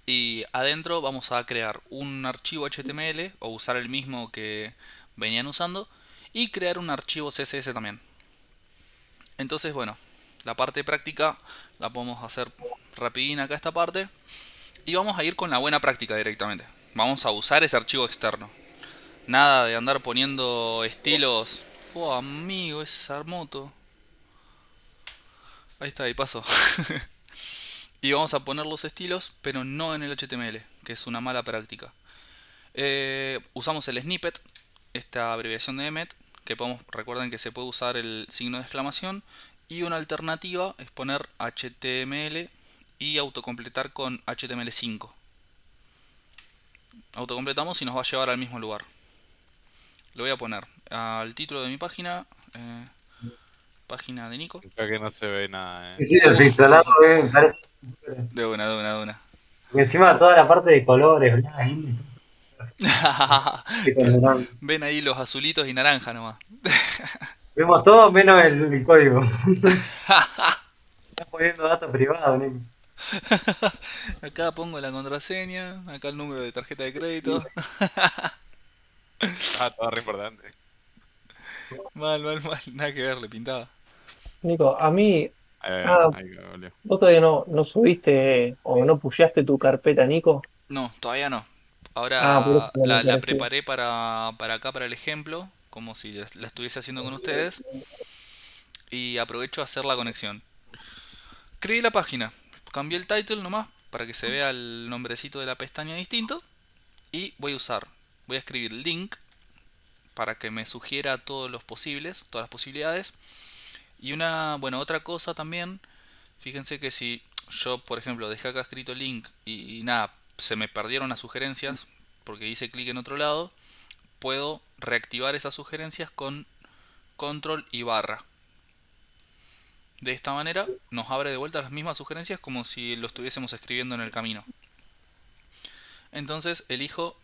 Speaker 1: Y adentro vamos a crear un archivo HTML o usar el mismo que venían usando y crear un archivo CSS también. Entonces, bueno, la parte práctica la podemos hacer rapidín acá esta parte. Y vamos a ir con la buena práctica directamente. Vamos a usar ese archivo externo. Nada de andar poniendo estilos. Fue amigo, esa moto. Ahí está, ahí paso. Y vamos a poner los estilos, pero no en el HTML, que es una mala práctica. Usamos el snippet, esta abreviación de emmet, que recuerden que se puede usar el signo de exclamación. Y una alternativa es poner HTML y autocompletar con HTML5. Autocompletamos y nos va a llevar al mismo lugar. Lo voy a poner al título de mi página. eh, Página de Nico.
Speaker 3: Acá que no se ve nada,
Speaker 4: Sí, sí, los
Speaker 1: Uf.
Speaker 4: instalado, me parece.
Speaker 1: De una, de una, de una.
Speaker 4: Y encima toda la parte de colores, bla, ahí, con
Speaker 1: Claro.
Speaker 4: naranja.
Speaker 1: Ven ahí los azulitos y naranja nomás.
Speaker 4: Vemos todo menos el código. Estás poniendo datos privados, Nico.
Speaker 1: Acá pongo la contraseña, acá el número de tarjeta de crédito.
Speaker 3: Ah, todo re importante.
Speaker 1: Mal, mal, mal. Nada que ver, le pintaba.
Speaker 2: Nico, a mí,
Speaker 3: Ahí,
Speaker 2: ah,
Speaker 3: ahí volvió.
Speaker 2: vos todavía no subiste o no pusheaste tu carpeta, Nico.
Speaker 1: No, todavía no.
Speaker 2: Por eso
Speaker 1: Ahora
Speaker 2: no me
Speaker 1: la
Speaker 2: aparecía.
Speaker 1: preparé para acá, para el ejemplo, como si la estuviese haciendo con ustedes. Y aprovecho a hacer la conexión. Creé la página. Cambié el title nomás para que se vea el nombrecito de la pestaña distinto. Y voy a escribir link para que me sugiera todos los posibles, todas las posibilidades. Y otra cosa también, fíjense que si yo, por ejemplo, dejé acá escrito link y nada, se me perdieron las sugerencias porque hice clic en otro lado, puedo reactivar esas sugerencias con control y barra. De esta manera nos abre de vuelta las mismas sugerencias como si lo estuviésemos escribiendo en el camino. Entonces elijo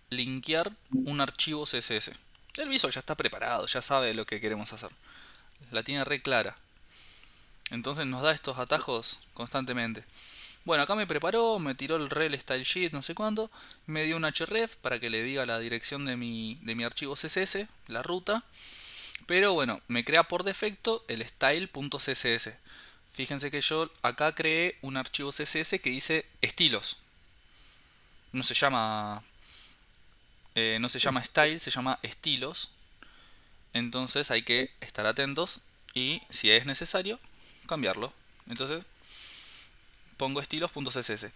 Speaker 1: linkear un archivo CSS. El visual ya está preparado, ya sabe lo que queremos hacer. La tiene re clara. Entonces nos da estos atajos constantemente. Bueno, acá me preparó, me tiró el rel style sheet, no sé cuándo, me dio un href para que le diga la dirección de mi archivo CSS, la ruta, pero bueno, me crea por defecto el style.css. Fíjense que yo acá creé un archivo CSS que dice estilos. No se llama no se llama style, se llama estilos. Entonces hay que estar atentos y si es necesario cambiarlo. Entonces pongo estilos.css.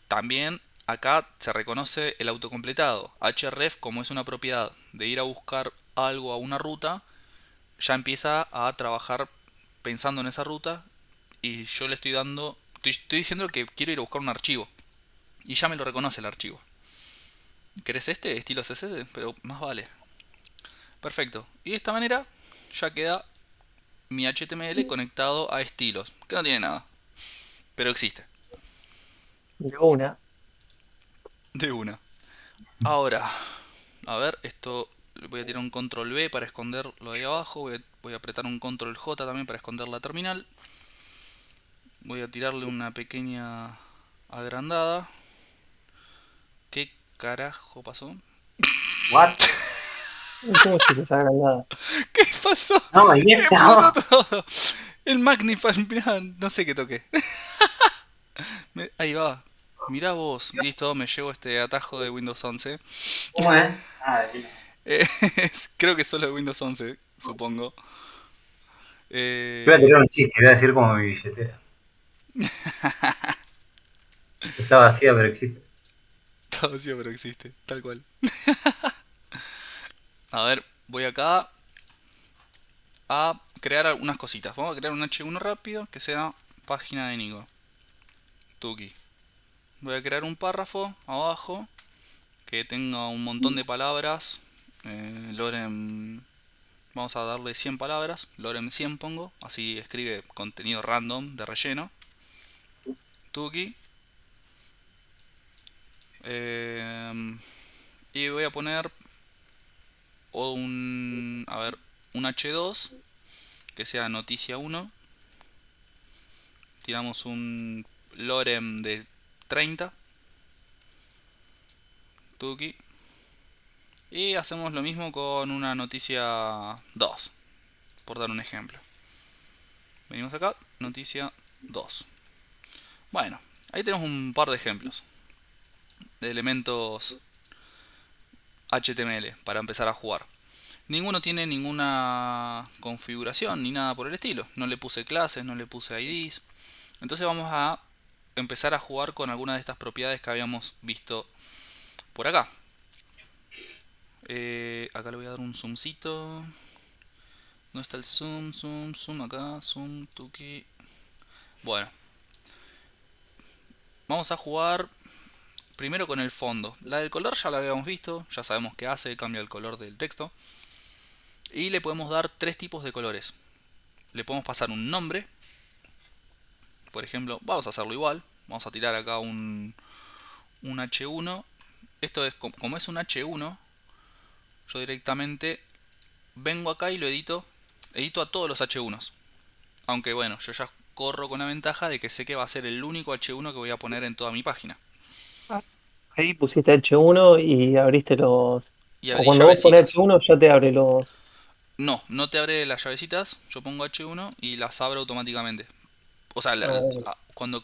Speaker 1: También acá se reconoce el autocompletado. href, como es una propiedad de ir a buscar algo a una ruta, ya empieza a trabajar pensando en esa ruta y yo le estoy dando, estoy diciendo que quiero ir a buscar un archivo y ya me lo reconoce el archivo. ¿Querés este estilo CSS? Pero más vale. Perfecto. Y de esta manera ya queda mi HTML conectado a estilos, que no tiene nada, pero existe.
Speaker 2: De una.
Speaker 1: De una. Ahora, a ver, esto voy a tirar un control B para esconder lo de ahí abajo. Voy a apretar un control J también para esconder la terminal. Voy a tirarle una pequeña agrandada. ¿Qué carajo pasó?
Speaker 4: What?
Speaker 2: ¿Cómo se les haga nada?
Speaker 1: ¿Qué pasó?
Speaker 4: No, ahí
Speaker 1: Explotó
Speaker 4: estaba.
Speaker 1: todo. El Magnify, mirá, no sé qué toqué. Ahí va. Mirá vos. Listo, me llevo este atajo de Windows 11.
Speaker 4: ¿Cómo es? Ah, bien.
Speaker 1: Eh, Creo que solo de Windows 11, supongo.
Speaker 4: Voy a
Speaker 1: Eh,
Speaker 4: tirar un chiste, voy a decir como mi billetera. Está vacía, pero existe.
Speaker 1: Está vacío, pero existe, tal cual. A ver, voy acá a crear algunas cositas. Vamos a crear un H1 rápido que sea página de Nico. Tuki. Voy a crear un párrafo abajo que tenga un montón de palabras. Lorem. Vamos a darle 100 palabras. Lorem 100 pongo. Así escribe contenido random de relleno. Tuki. Y voy a poner un H2 que sea noticia 1. Tiramos un lorem de 30. Tuki. Y hacemos lo mismo con una noticia 2, por dar un ejemplo. Venimos acá, noticia 2. Bueno, ahí tenemos un par de ejemplos de elementos HTML para empezar a jugar. Ninguno tiene ninguna configuración ni nada por el estilo. No le puse clases, no le puse IDs. Entonces vamos a empezar a jugar con algunas de estas propiedades que habíamos visto por acá. Acá le voy a dar un zoomcito. ¿Dónde está el zoom? Zoom, zoom acá, zoom, tuki. Bueno, vamos a jugar Primero con el fondo. La del color ya la habíamos visto, ya sabemos qué hace, cambia el color del texto. Y le podemos dar tres tipos de colores. Le podemos pasar un nombre. Por ejemplo, vamos a hacerlo igual. Vamos a tirar acá un H1. Esto es como es un H1. Yo directamente vengo acá y lo edito. Edito a todos los H1s. Aunque bueno, yo ya corro con la ventaja de que sé que va a ser el único H1 que voy a poner en toda mi página.
Speaker 2: Ahí pusiste H1 y abriste los...
Speaker 1: Y
Speaker 2: O
Speaker 1: abrí
Speaker 2: cuando vos pones
Speaker 1: llavecitas.
Speaker 2: H1 ya te abre los...
Speaker 1: No te abre las llavecitas. Yo pongo H1 y las abro automáticamente. O sea,
Speaker 2: Ah,
Speaker 1: cuando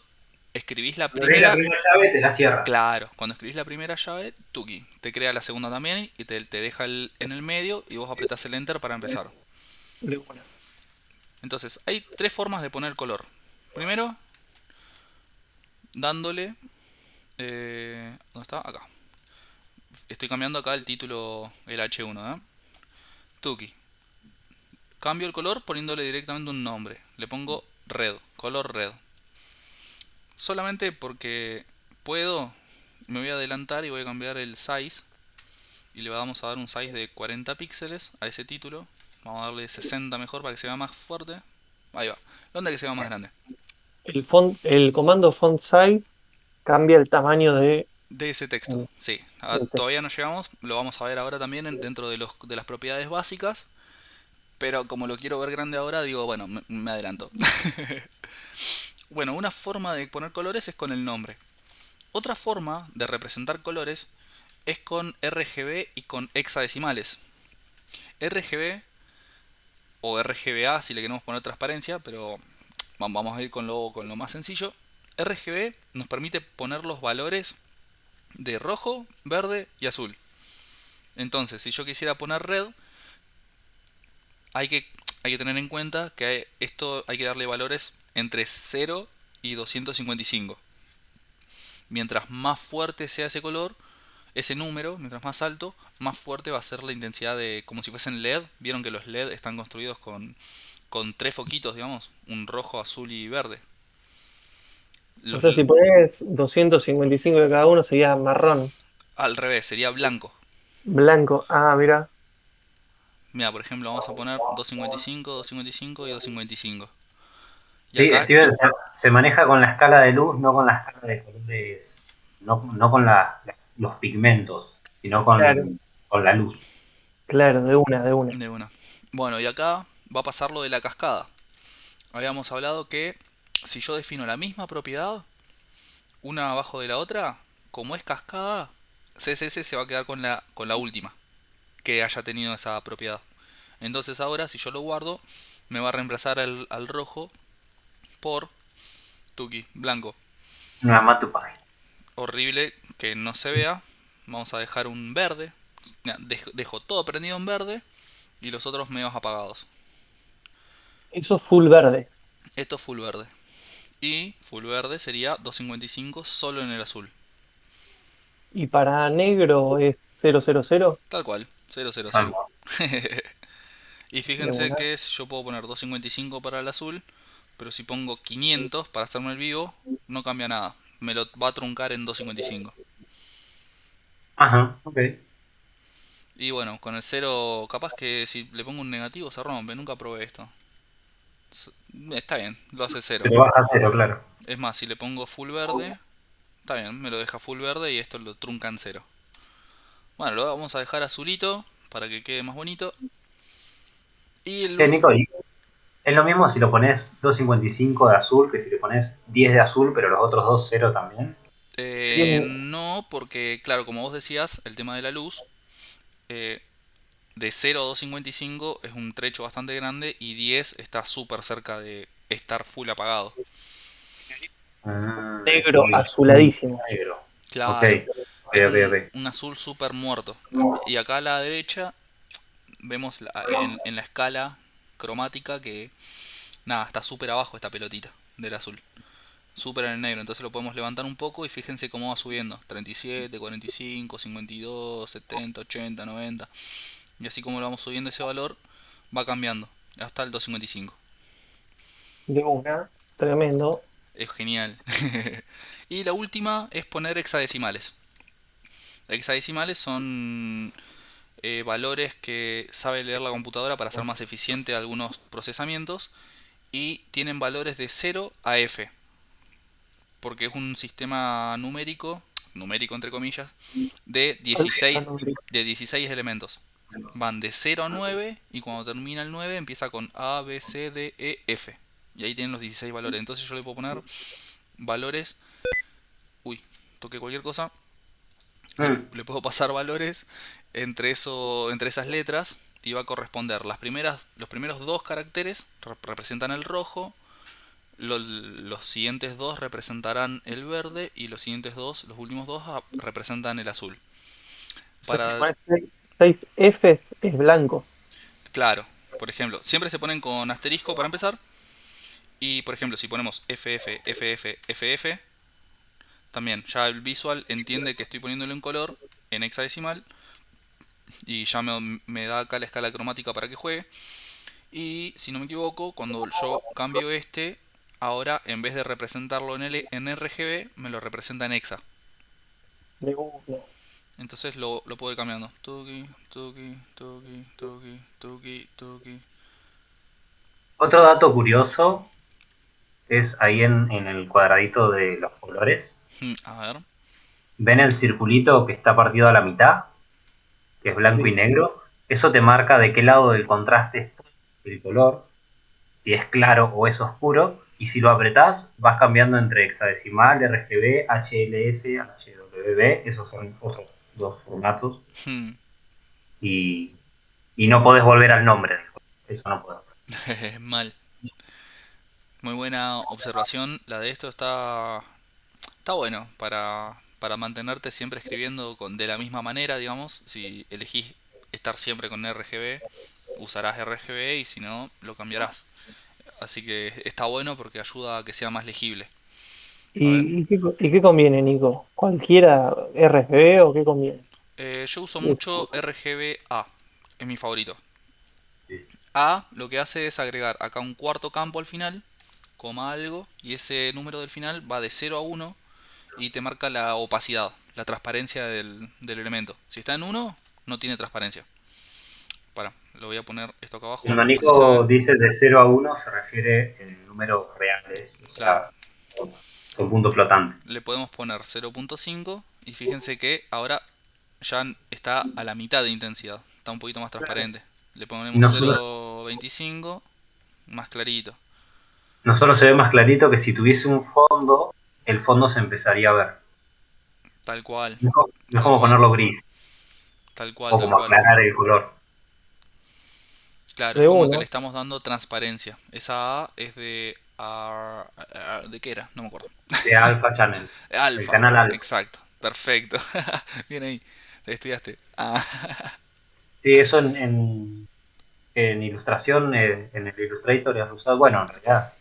Speaker 1: escribís la
Speaker 4: Cuando lees la
Speaker 1: primera,
Speaker 4: primera llave, te la cierra.
Speaker 1: claro, cuando escribís la primera llave, tuki, te crea la segunda también y te deja en el medio y vos apretás el enter para empezar.
Speaker 2: de una.
Speaker 1: Entonces, hay tres formas de poner color. Primero, dándole... ¿dónde está? Acá. Estoy cambiando acá el título, el H1, ¿eh? Tuki. Cambio el color poniéndole directamente un nombre. Le pongo red, color red. Solamente porque puedo, me voy a adelantar y voy a cambiar el size. Y le vamos a dar un size de 40 píxeles a ese título. Vamos a darle 60 mejor para que se vea más fuerte. Ahí va. ¿Dónde que se vea más grande?
Speaker 2: El comando font size cambia el tamaño
Speaker 1: De ese texto,
Speaker 2: del
Speaker 1: sí.
Speaker 2: texto.
Speaker 1: Todavía no llegamos, lo vamos a ver ahora también dentro de las propiedades básicas. Pero como lo quiero ver grande ahora, digo, bueno, me adelanto. Bueno, una forma de poner colores es con el nombre. Otra forma de representar colores es con RGB y con hexadecimales. RGB o RGBA si le queremos poner transparencia, pero vamos a ir con lo más sencillo. RGB nos permite poner los valores de rojo, verde y azul. Entonces, si yo quisiera poner red, hay que, hay que tener en cuenta que esto hay que darle valores entre 0 y 255. Mientras más fuerte sea ese color, ese número, mientras más alto, más fuerte va a ser la intensidad de... Como si fuesen LED. Vieron que los LED están construidos con tres foquitos, digamos. Un rojo, azul y verde.
Speaker 2: O
Speaker 1: Los,
Speaker 2: sea, si pones 255 de cada uno sería marrón,
Speaker 1: al revés, sería blanco.
Speaker 2: blanco. Ah, mira.
Speaker 1: Mira, por ejemplo, vamos a poner 255, 255 y 255. Y
Speaker 4: Sí,
Speaker 1: acá,
Speaker 4: Steven se maneja con la escala de luz, no con la escala de colores, no con los pigmentos, sino
Speaker 2: Claro,
Speaker 4: con la luz.
Speaker 2: claro, de una, de una.
Speaker 1: de una. Bueno, y acá va a pasar lo de la cascada. Habíamos hablado que si yo defino la misma propiedad, una abajo de la otra, como es cascada, CSS se va a quedar con la última que haya tenido esa propiedad. Entonces ahora, si yo lo guardo, me va a reemplazar al rojo por Tuki, blanco.
Speaker 4: No es más tu página.
Speaker 1: Horrible que no se vea. Vamos a dejar un verde. Dejo todo prendido en verde y los otros medios apagados.
Speaker 2: Eso es full verde.
Speaker 1: Esto es full verde. Y full verde sería 255 solo en el azul.
Speaker 2: Y para negro es 000
Speaker 1: Tal cual, 000.
Speaker 4: Algo.
Speaker 1: Y
Speaker 2: de
Speaker 1: fíjense
Speaker 2: una.
Speaker 1: que yo puedo poner 255 para el azul, pero si pongo 500 para hacerme el vivo, no cambia nada. Me lo va a truncar en 255.
Speaker 4: Ajá, ok.
Speaker 1: Y bueno, con el 0, capaz que si le pongo un negativo se rompe. Nunca probé esto. Está bien, lo hace 0.
Speaker 4: Te lo baja a cero, claro.
Speaker 1: Es más, si le pongo full verde, está bien, me lo deja full verde y esto lo trunca en 0. Bueno, lo vamos a dejar azulito para que quede más bonito. Y el último...
Speaker 4: Nico, y es lo mismo si lo pones 255 de azul que si le pones 10 de azul, pero los otros dos cero también.
Speaker 2: Tiene,
Speaker 1: No, porque claro, como vos decías, el tema de la luz, eh, de 0 a 255 es un trecho bastante grande y 10 está súper cerca de estar full apagado.
Speaker 4: Es
Speaker 2: negro
Speaker 4: full
Speaker 2: azuladísimo.
Speaker 4: negro. Ok,
Speaker 1: Claro,
Speaker 4: ok,
Speaker 1: es
Speaker 4: ok, ok.
Speaker 1: un azul súper muerto. Y acá a la derecha vemos en la escala cromática que nada, está súper abajo esta pelotita del azul. Súper en el negro, entonces lo podemos levantar un poco y fíjense cómo va subiendo. 37, 45, 52, 70, 80, 90. Y así como lo vamos subiendo ese valor, va cambiando hasta el 255.
Speaker 2: De una. Tremendo.
Speaker 1: Es genial. Y la última es poner hexadecimales. Hexadecimales son valores que sabe leer la computadora para hacer más eficiente algunos procesamientos y tienen valores de 0 a F, porque es un sistema numérico, numérico entre comillas, de 16, de 16 elementos. Van de 0 a 9 y cuando termina el 9 empieza con A, B, C, D, E, F. Y ahí tienen los 16 valores. Entonces yo le puedo poner valores. Uy, toqué cualquier cosa. Le puedo pasar valores entre esas letras y va a corresponder. Los primeros dos caracteres representan el rojo, los siguientes dos representarán el verde y los últimos dos representan el azul. Para,
Speaker 2: 6 Fs es blanco.
Speaker 1: claro, por ejemplo, siempre se ponen con asterisco para empezar. Y por ejemplo, si ponemos FF, FF, FF, también ya el visual entiende que estoy poniéndolo en color, en hexadecimal, y ya me da acá la escala cromática para que juegue. Y si no me equivoco, cuando yo cambio ahora en vez de representarlo en RGB, me lo representa en hexa.
Speaker 2: De una.
Speaker 1: Entonces lo puedo ir cambiando. Tuki, tuki, tuki, tuki, tuki, tuki.
Speaker 4: Otro dato curioso es ahí en el cuadradito de los colores.
Speaker 1: A ver.
Speaker 4: ¿Ven el circulito que está partido a la mitad? Que es blanco y negro. Eso te marca de qué lado del contraste está el color, si es claro o es oscuro, y si lo apretás vas cambiando entre hexadecimal, RGB, HLS, HWB, esos son otros dos formatos, y no podés volver al nombre del color, eso no podés.
Speaker 1: Mal. Muy buena observación. La de esto está bueno para mantenerte siempre escribiendo de la misma manera, digamos. Si elegís estar siempre con RGB, usarás RGB y si no, lo cambiarás. Así que está bueno porque ayuda a que sea más legible. A ver.
Speaker 2: ¿Y qué conviene, Nico? ¿Cualquiera RGB o qué conviene?
Speaker 1: Yo uso mucho RGBA, es mi favorito. A lo que hace es agregar acá un cuarto campo al final, coma algo, y ese número del final va de 0 a 1 y te marca la opacidad, la transparencia del elemento. Si está en 1, no tiene transparencia. Para, lo voy a poner esto acá abajo.
Speaker 4: Cuando
Speaker 1: así
Speaker 4: Nico
Speaker 1: se ve.
Speaker 4: dice de 0 a 1 se refiere en números reales, o
Speaker 1: Claro.
Speaker 4: sea, son puntos flotantes.
Speaker 1: Le podemos poner 0.5 y fíjense que ahora ya está a la mitad de intensidad. Está un poquito más transparente. Le
Speaker 4: Y
Speaker 1: ponemos
Speaker 4: no solo,
Speaker 1: 0.25, más clarito.
Speaker 4: no solo se ve más clarito que si tuviese un fondo, el fondo se empezaría a ver.
Speaker 1: Tal cual,
Speaker 4: No es
Speaker 1: tal
Speaker 4: como
Speaker 1: cual,
Speaker 4: ponerlo gris
Speaker 1: tal cual,
Speaker 4: o
Speaker 1: tal
Speaker 4: como
Speaker 1: cual.
Speaker 4: aclarar el color.
Speaker 1: Claro, es
Speaker 2: De
Speaker 1: como que
Speaker 2: una.
Speaker 1: le estamos dando transparencia. Esa A es de... ¿de qué era? No me acuerdo.
Speaker 4: De Alpha Channel, el
Speaker 1: Alfa,
Speaker 4: canal Alpha.
Speaker 1: exacto, perfecto. Bien ahí, estudiaste. Ah.
Speaker 4: Sí, eso en ilustración, en el Illustrator es usado, bueno, en realidad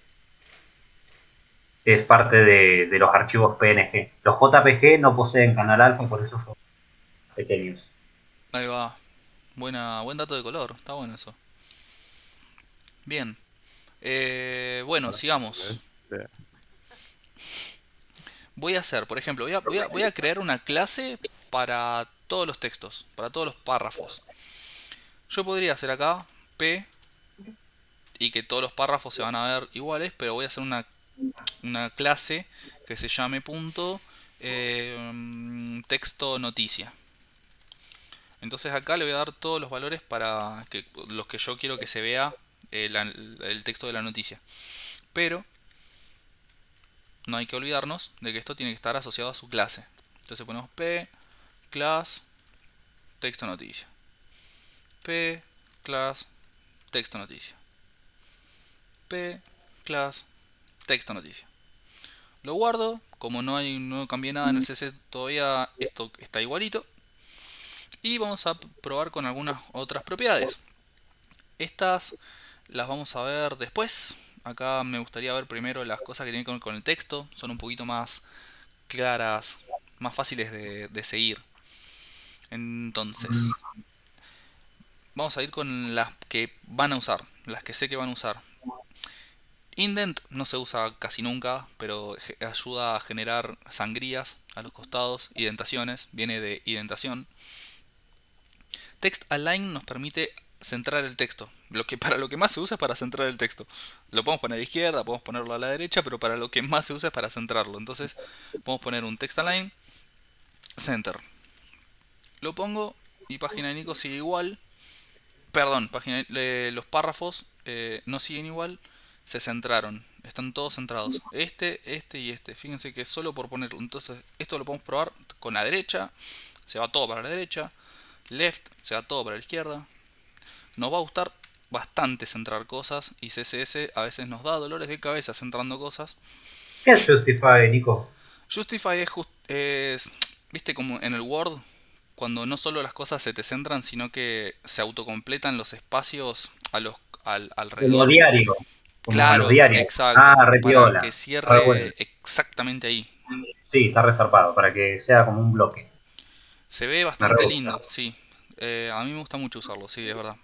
Speaker 4: es parte de los archivos PNG. Los JPG no poseen canal alfa, por eso son pequeños.
Speaker 1: Ahí va. Buen dato de color, está bueno eso. Bien. Bueno, sigamos. Voy a hacer, por ejemplo, voy a crear una clase para todos los textos, para todos los párrafos. Yo podría hacer acá P y que todos los párrafos se van a ver iguales, pero voy a hacer una clase que se llame punto texto noticia. Entonces acá le voy a dar todos los valores para los que yo quiero que se vea el texto de la noticia. Pero no hay que olvidarnos de que esto tiene que estar asociado a su clase. Entonces ponemos P, class, texto noticia. P, class, texto noticia. P, class, texto noticia. Lo guardo, como no cambié nada en el CC todavía, esto está igualito. Y vamos a probar con algunas otras propiedades. Estas las vamos a ver después. Acá me gustaría ver primero las cosas que tienen que ver con el texto. Son un poquito más claras, más fáciles de seguir. Entonces, vamos a ir con las que van a usar, las que sé que van a usar. Indent no se usa casi nunca, pero ayuda a generar sangrías a los costados, indentaciones, viene de indentación. Text Align nos permite centrar el texto. Para lo que más se usa es para centrar el texto. Lo podemos poner a la izquierda, podemos ponerlo a la derecha, pero para lo que más se usa es para centrarlo. Entonces podemos poner un Text Align, Center. Lo pongo y página de Nico sigue igual. Perdón, los párrafos no siguen igual, se centraron. Están todos centrados. Este y este. Fíjense que solo por ponerlo. Entonces, esto lo podemos probar con la derecha. Se va todo para la derecha. Left, se va todo para la izquierda. Nos va a gustar bastante centrar cosas. Y CSS a veces nos da dolores de cabeza centrando cosas.
Speaker 4: ¿Qué es Justify, Nico?
Speaker 1: Justify es viste como en el Word, cuando no solo las cosas se te centran, sino que se autocompletan los espacios
Speaker 4: Como
Speaker 1: alrededor.
Speaker 4: diario. Como los
Speaker 1: Claro,
Speaker 4: diarios.
Speaker 1: exacto.
Speaker 4: Ah,
Speaker 1: Para
Speaker 4: repiola.
Speaker 1: que
Speaker 4: Re bueno.
Speaker 1: cierre exactamente ahí.
Speaker 4: Sí, está resarpado, para que sea como un bloque.
Speaker 1: Se ve
Speaker 4: Me
Speaker 1: bastante
Speaker 4: re
Speaker 1: lindo,
Speaker 4: gusta.
Speaker 1: sí. A mí me gusta mucho usarlo, sí, es verdad.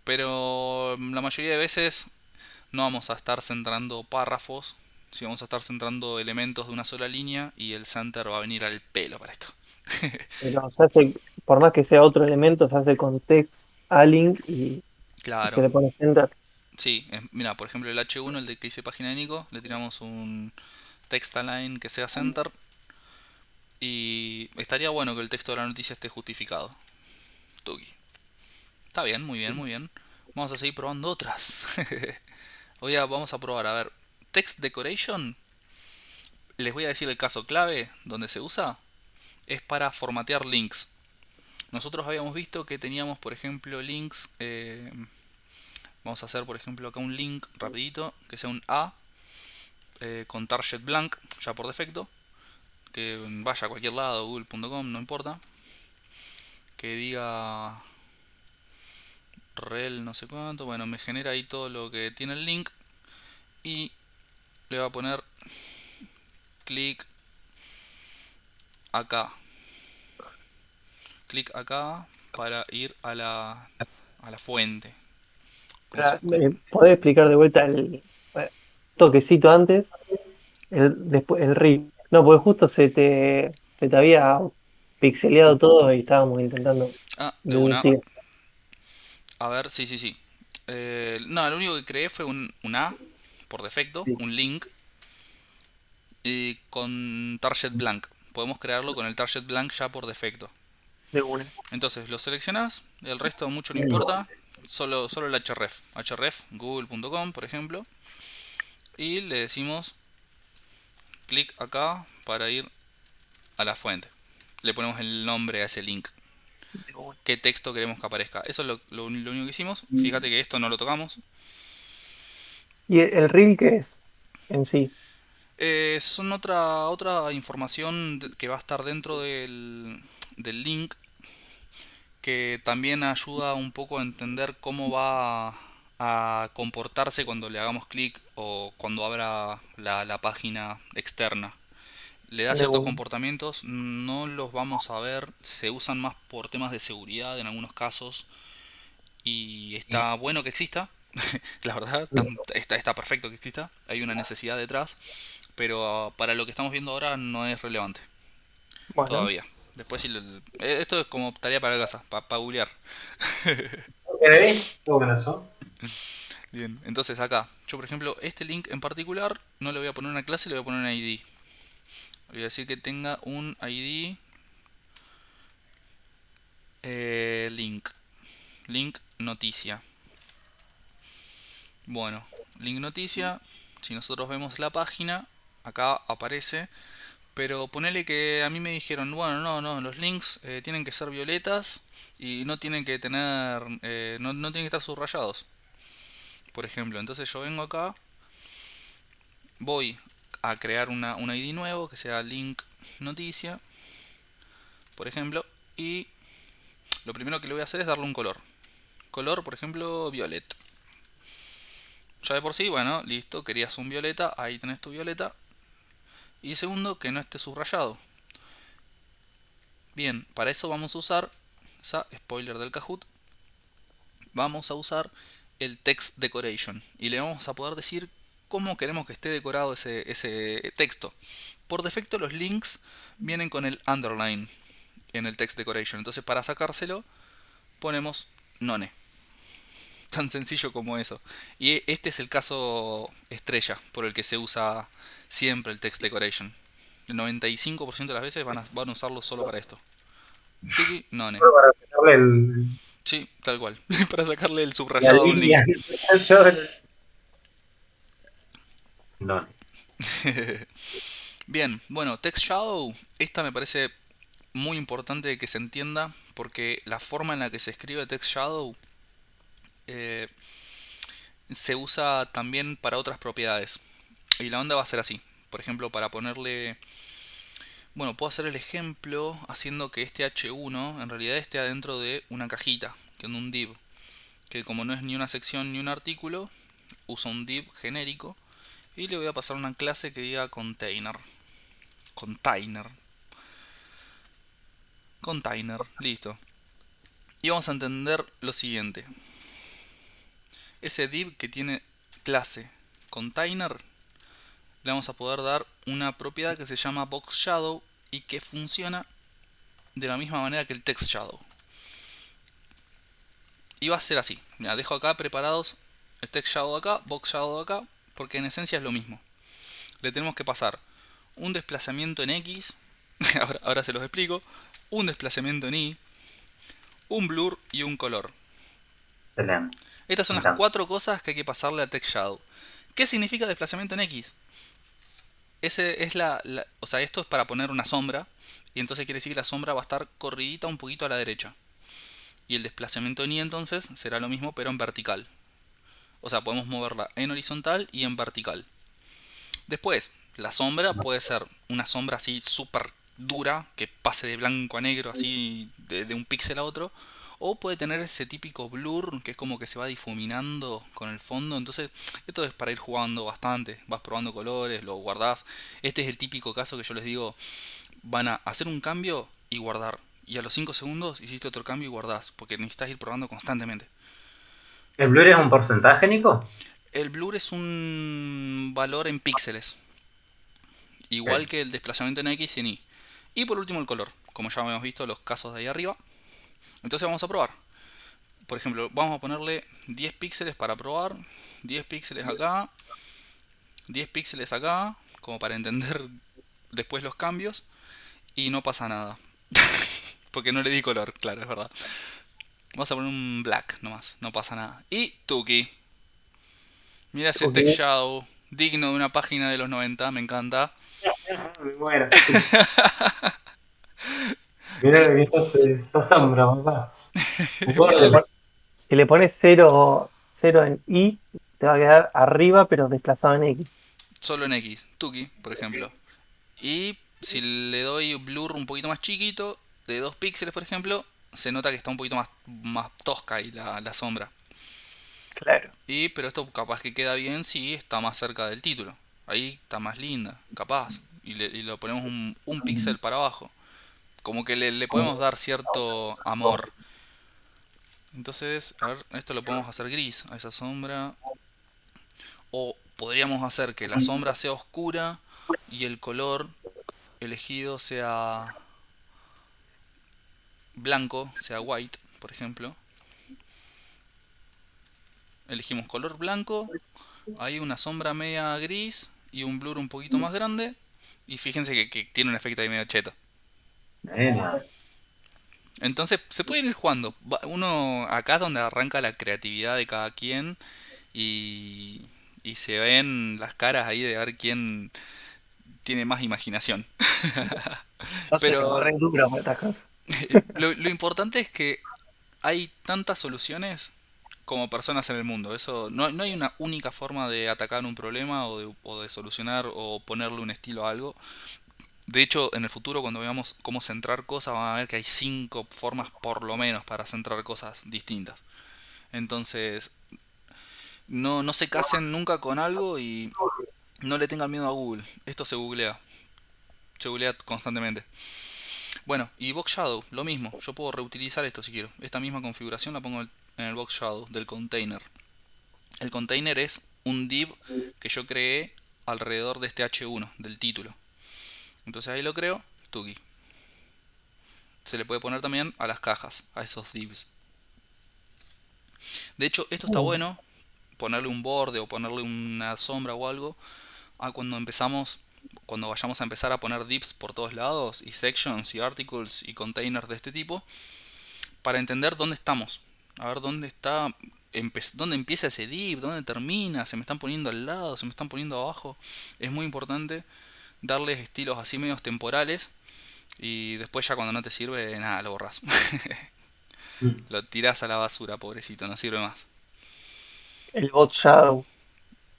Speaker 1: Pero la mayoría de veces no vamos a estar centrando párrafos, si vamos a estar centrando elementos de una sola línea y el center va a venir al pelo para esto.
Speaker 2: Pero se hace, por más que sea otro elemento, se hace con text, align y se
Speaker 1: Claro,
Speaker 2: le pone center.
Speaker 1: sí. Mira, por ejemplo el H1, el de que hice página de Nico, le tiramos un text align que sea center y estaría bueno que el texto de la noticia esté justificado. Tuki. Está bien, muy bien, muy bien. Vamos a seguir probando otras. Vamos a probar, a ver, text decoration. Les voy a decir el caso clave donde se usa. Es para formatear links. Nosotros habíamos visto que teníamos, por ejemplo, links. Vamos a hacer, por ejemplo, acá un link rapidito, que sea un A con target blank, ya por defecto. Que vaya a cualquier lado, google.com, no importa. Que diga rel no sé cuánto. Bueno, me genera ahí todo lo que tiene el link. Y le voy a poner clic acá. Clic acá para ir a la fuente.
Speaker 2: ¿Podés explicar de vuelta el toquecito antes? Después, el RIP. No, porque justo se te había pixeleado todo y estábamos intentando
Speaker 1: Ah, de una.
Speaker 2: deducir.
Speaker 1: A ver, sí, sí, sí. No, lo único que creé fue un A por defecto,
Speaker 2: Sí,
Speaker 1: un link y con target blank. Podemos crearlo con el target blank ya por defecto.
Speaker 2: de una.
Speaker 1: Entonces lo seleccionás, el resto mucho no importa, solo el href google.com por ejemplo, y le decimos clic acá para ir a la fuente. Le ponemos el nombre a ese link.
Speaker 2: De una.
Speaker 1: ¿Qué texto queremos que aparezca? Eso es lo único que hicimos. Fíjate que esto no lo tocamos.
Speaker 2: ¿Y el RIP qué es en sí?
Speaker 1: Son otra información que va a estar dentro del link, que también ayuda un poco a entender cómo va a comportarse cuando le hagamos clic o cuando abra la página externa. Le da
Speaker 2: De
Speaker 1: ciertos
Speaker 2: una.
Speaker 1: comportamientos, no los vamos a ver, se usan más por temas de seguridad en algunos casos y está bueno que exista, la verdad, está perfecto que exista, hay una necesidad detrás, pero para lo que estamos viendo ahora no es relevante
Speaker 2: Bueno,
Speaker 1: todavía. Después esto es como tarea para la casa, para googlear.
Speaker 4: Ok, qué bueno eso.
Speaker 1: Bien, entonces acá, yo por ejemplo, este link en particular no le voy a poner una clase, le voy a poner un ID. Le voy a decir que tenga un ID link noticia. Bueno, link noticia, si nosotros vemos la página, acá aparece, pero ponele que a mí me dijeron, bueno, no, los links tienen que ser violetas y no tienen que tener, no tienen que estar subrayados, por ejemplo. Entonces yo vengo acá, voy a crear un ID nuevo que sea link noticia, por ejemplo, y lo primero que le voy a hacer es darle un color. Color, por ejemplo, violet. Ya de por sí, bueno, listo, querías un violeta, ahí tenés tu violeta. Y segundo, que no esté subrayado. Bien, para eso vamos a usar, spoiler del Kahoot, vamos a usar el text decoration. Y le vamos a poder decir cómo queremos que esté decorado ese texto. Por defecto los links vienen con el underline en el text decoration. Entonces para sacárselo ponemos none. Tan sencillo como eso. Y este es el caso estrella por el que se usa siempre el text decoration. El 95% de las veces van a usarlo solo para esto. Tuki, none.
Speaker 4: Solo para sacarle el,
Speaker 1: Sí, tal cual. Para sacarle el
Speaker 4: la
Speaker 1: subrayado a un link.
Speaker 4: línea. Yo- No.
Speaker 1: Bien, bueno, text shadow. Esta me parece muy importante que se entienda porque la forma en la que se escribe text shadow eh, se usa también para otras propiedades. Y la onda va a ser así. Por ejemplo, para ponerle... Bueno, puedo hacer el ejemplo haciendo que este H1 en realidad esté adentro de una cajita, que es un div. Que como no es ni una sección ni un artículo, uso un div genérico. Y le voy a pasar una clase que diga container. Container. Container, listo. Y vamos a entender lo siguiente. Ese div que tiene clase container, le vamos a poder dar una propiedad que se llama box shadow y que funciona de la misma manera que el text shadow. Y va a ser así. Mira, dejo acá preparados el text shadow acá, box shadow acá, porque en esencia es lo mismo. Le tenemos que pasar un desplazamiento en X, ahora se los explico, un desplazamiento en Y, un blur y un color.
Speaker 4: Excelente.
Speaker 1: Estas son
Speaker 4: Me
Speaker 1: las
Speaker 4: encanta.
Speaker 1: 4 cosas que hay que pasarle a text shadow. ¿Qué significa desplazamiento en X? Ese es o sea, esto es para poner una sombra. Y entonces quiere decir que la sombra va a estar corridita un poquito a la derecha. Y el desplazamiento en Y entonces será lo mismo pero en vertical. O sea, podemos moverla en horizontal y en vertical. Después, la sombra puede ser una sombra así súper dura, que pase de blanco a negro, así de un píxel a otro. O puede tener ese típico blur, que es como que se va difuminando con el fondo. Entonces, esto es para ir jugando bastante. Vas probando colores, lo guardás. Este es el típico caso que yo les digo, van a hacer un cambio y guardar. Y a los 5 segundos hiciste otro cambio y guardás, porque necesitas ir probando constantemente.
Speaker 4: ¿El blur es un porcentaje, Nico?
Speaker 1: El blur es un valor en píxeles, igual
Speaker 4: Ok.
Speaker 1: que el desplazamiento en X y en Y. Y por último el color, como ya habíamos visto los casos de ahí arriba. Entonces vamos a probar. Por ejemplo, vamos a ponerle 10 píxeles para probar, 10 píxeles acá, 10 píxeles acá, como para entender después los cambios, y no pasa nada. Porque no le di color, claro, es verdad. Vamos a poner un black nomás, no pasa nada. Y Tuki. Mira ese
Speaker 2: Ok.
Speaker 1: text shadow, digno de una página de los 90, me encanta.
Speaker 4: Me muero. Mira esa sombra, papá.
Speaker 2: Si le,
Speaker 1: Mal.
Speaker 2: pon- si le pones cero en Y, te va a quedar arriba, pero desplazado en X.
Speaker 1: Solo en X, Tuki, por ejemplo. Y si le doy blur un poquito más chiquito, de 2 píxeles por ejemplo, se nota que está un poquito más tosca ahí la sombra.
Speaker 2: Claro.
Speaker 1: Pero esto capaz que queda bien si está más cerca del título. Ahí está más linda, capaz. Y lo ponemos un píxel para abajo. Como que le podemos dar cierto amor. Entonces, a ver, esto lo podemos hacer gris a esa sombra. O podríamos hacer que la sombra sea oscura y el color elegido sea blanco, sea white, por ejemplo. Elegimos color blanco, hay una sombra media gris y un blur un poquito más grande. Y fíjense que tiene un efecto ahí medio cheto.
Speaker 4: Bueno.
Speaker 1: Entonces se pueden ir jugando. Uno acá es donde arranca la creatividad de cada quien y, y se ven las caras ahí de ver quién tiene más imaginación.
Speaker 2: Yo soy como
Speaker 1: Pero
Speaker 2: re duro con estas cosas.
Speaker 1: lo importante es que hay tantas soluciones como personas en el mundo. Eso no hay una única forma de atacar un problema o de solucionar o ponerle un estilo a algo. De hecho, en el futuro cuando veamos cómo centrar cosas, van a ver que hay 5 formas por lo menos para centrar cosas distintas. Entonces, no se casen nunca con algo y no le tengan miedo a Google. Esto se googlea constantemente. Bueno, y Box Shadow, lo mismo. Yo puedo reutilizar esto si quiero. Esta misma configuración la pongo en el Box Shadow del container. El container es un div que yo creé alrededor de este H1 del título. Entonces ahí lo creo, tuki. Se le puede poner también a las cajas, a esos divs. De hecho, esto está bueno, ponerle un borde o ponerle una sombra o algo a cuando vayamos a empezar a poner divs por todos lados, y sections, y articles, y containers de este tipo, para entender dónde estamos. A ver dónde está, dónde empieza ese div, dónde termina, se me están poniendo al lado, se me están poniendo abajo. Es muy importante darles estilos así medios temporales, y después ya cuando no te sirve, nada, lo borras. Lo tirás a la basura, pobrecito, no sirve más.
Speaker 2: El bot shadow.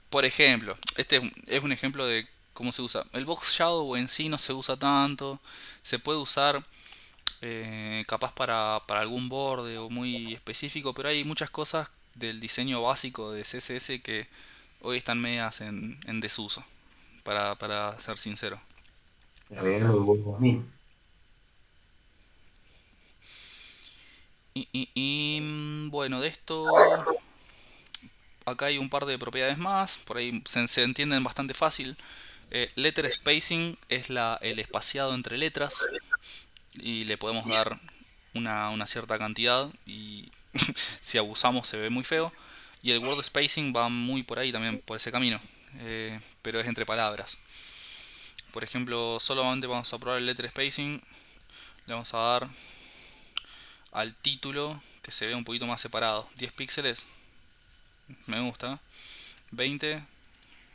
Speaker 1: Por ejemplo, este es un ejemplo de cómo se usa. El box shadow en sí no se usa tanto. Se puede usar capaz para algún borde o muy específico, pero hay muchas cosas del diseño básico de CSS que hoy están medias en desuso, para ser sincero.
Speaker 4: A ver, lo vuelvo a mí.
Speaker 1: Bueno, de esto acá hay un par de propiedades más, por ahí se entienden bastante fácil. Letter spacing es el espaciado entre letras, y le podemos dar una cierta cantidad, y si abusamos se ve muy feo. Y el word spacing va muy por ahí también, por ese camino, pero es entre palabras. Por ejemplo, solamente vamos a probar el letter spacing, le vamos a dar al título que se vea un poquito más separado. 10 píxeles, me gusta. 20,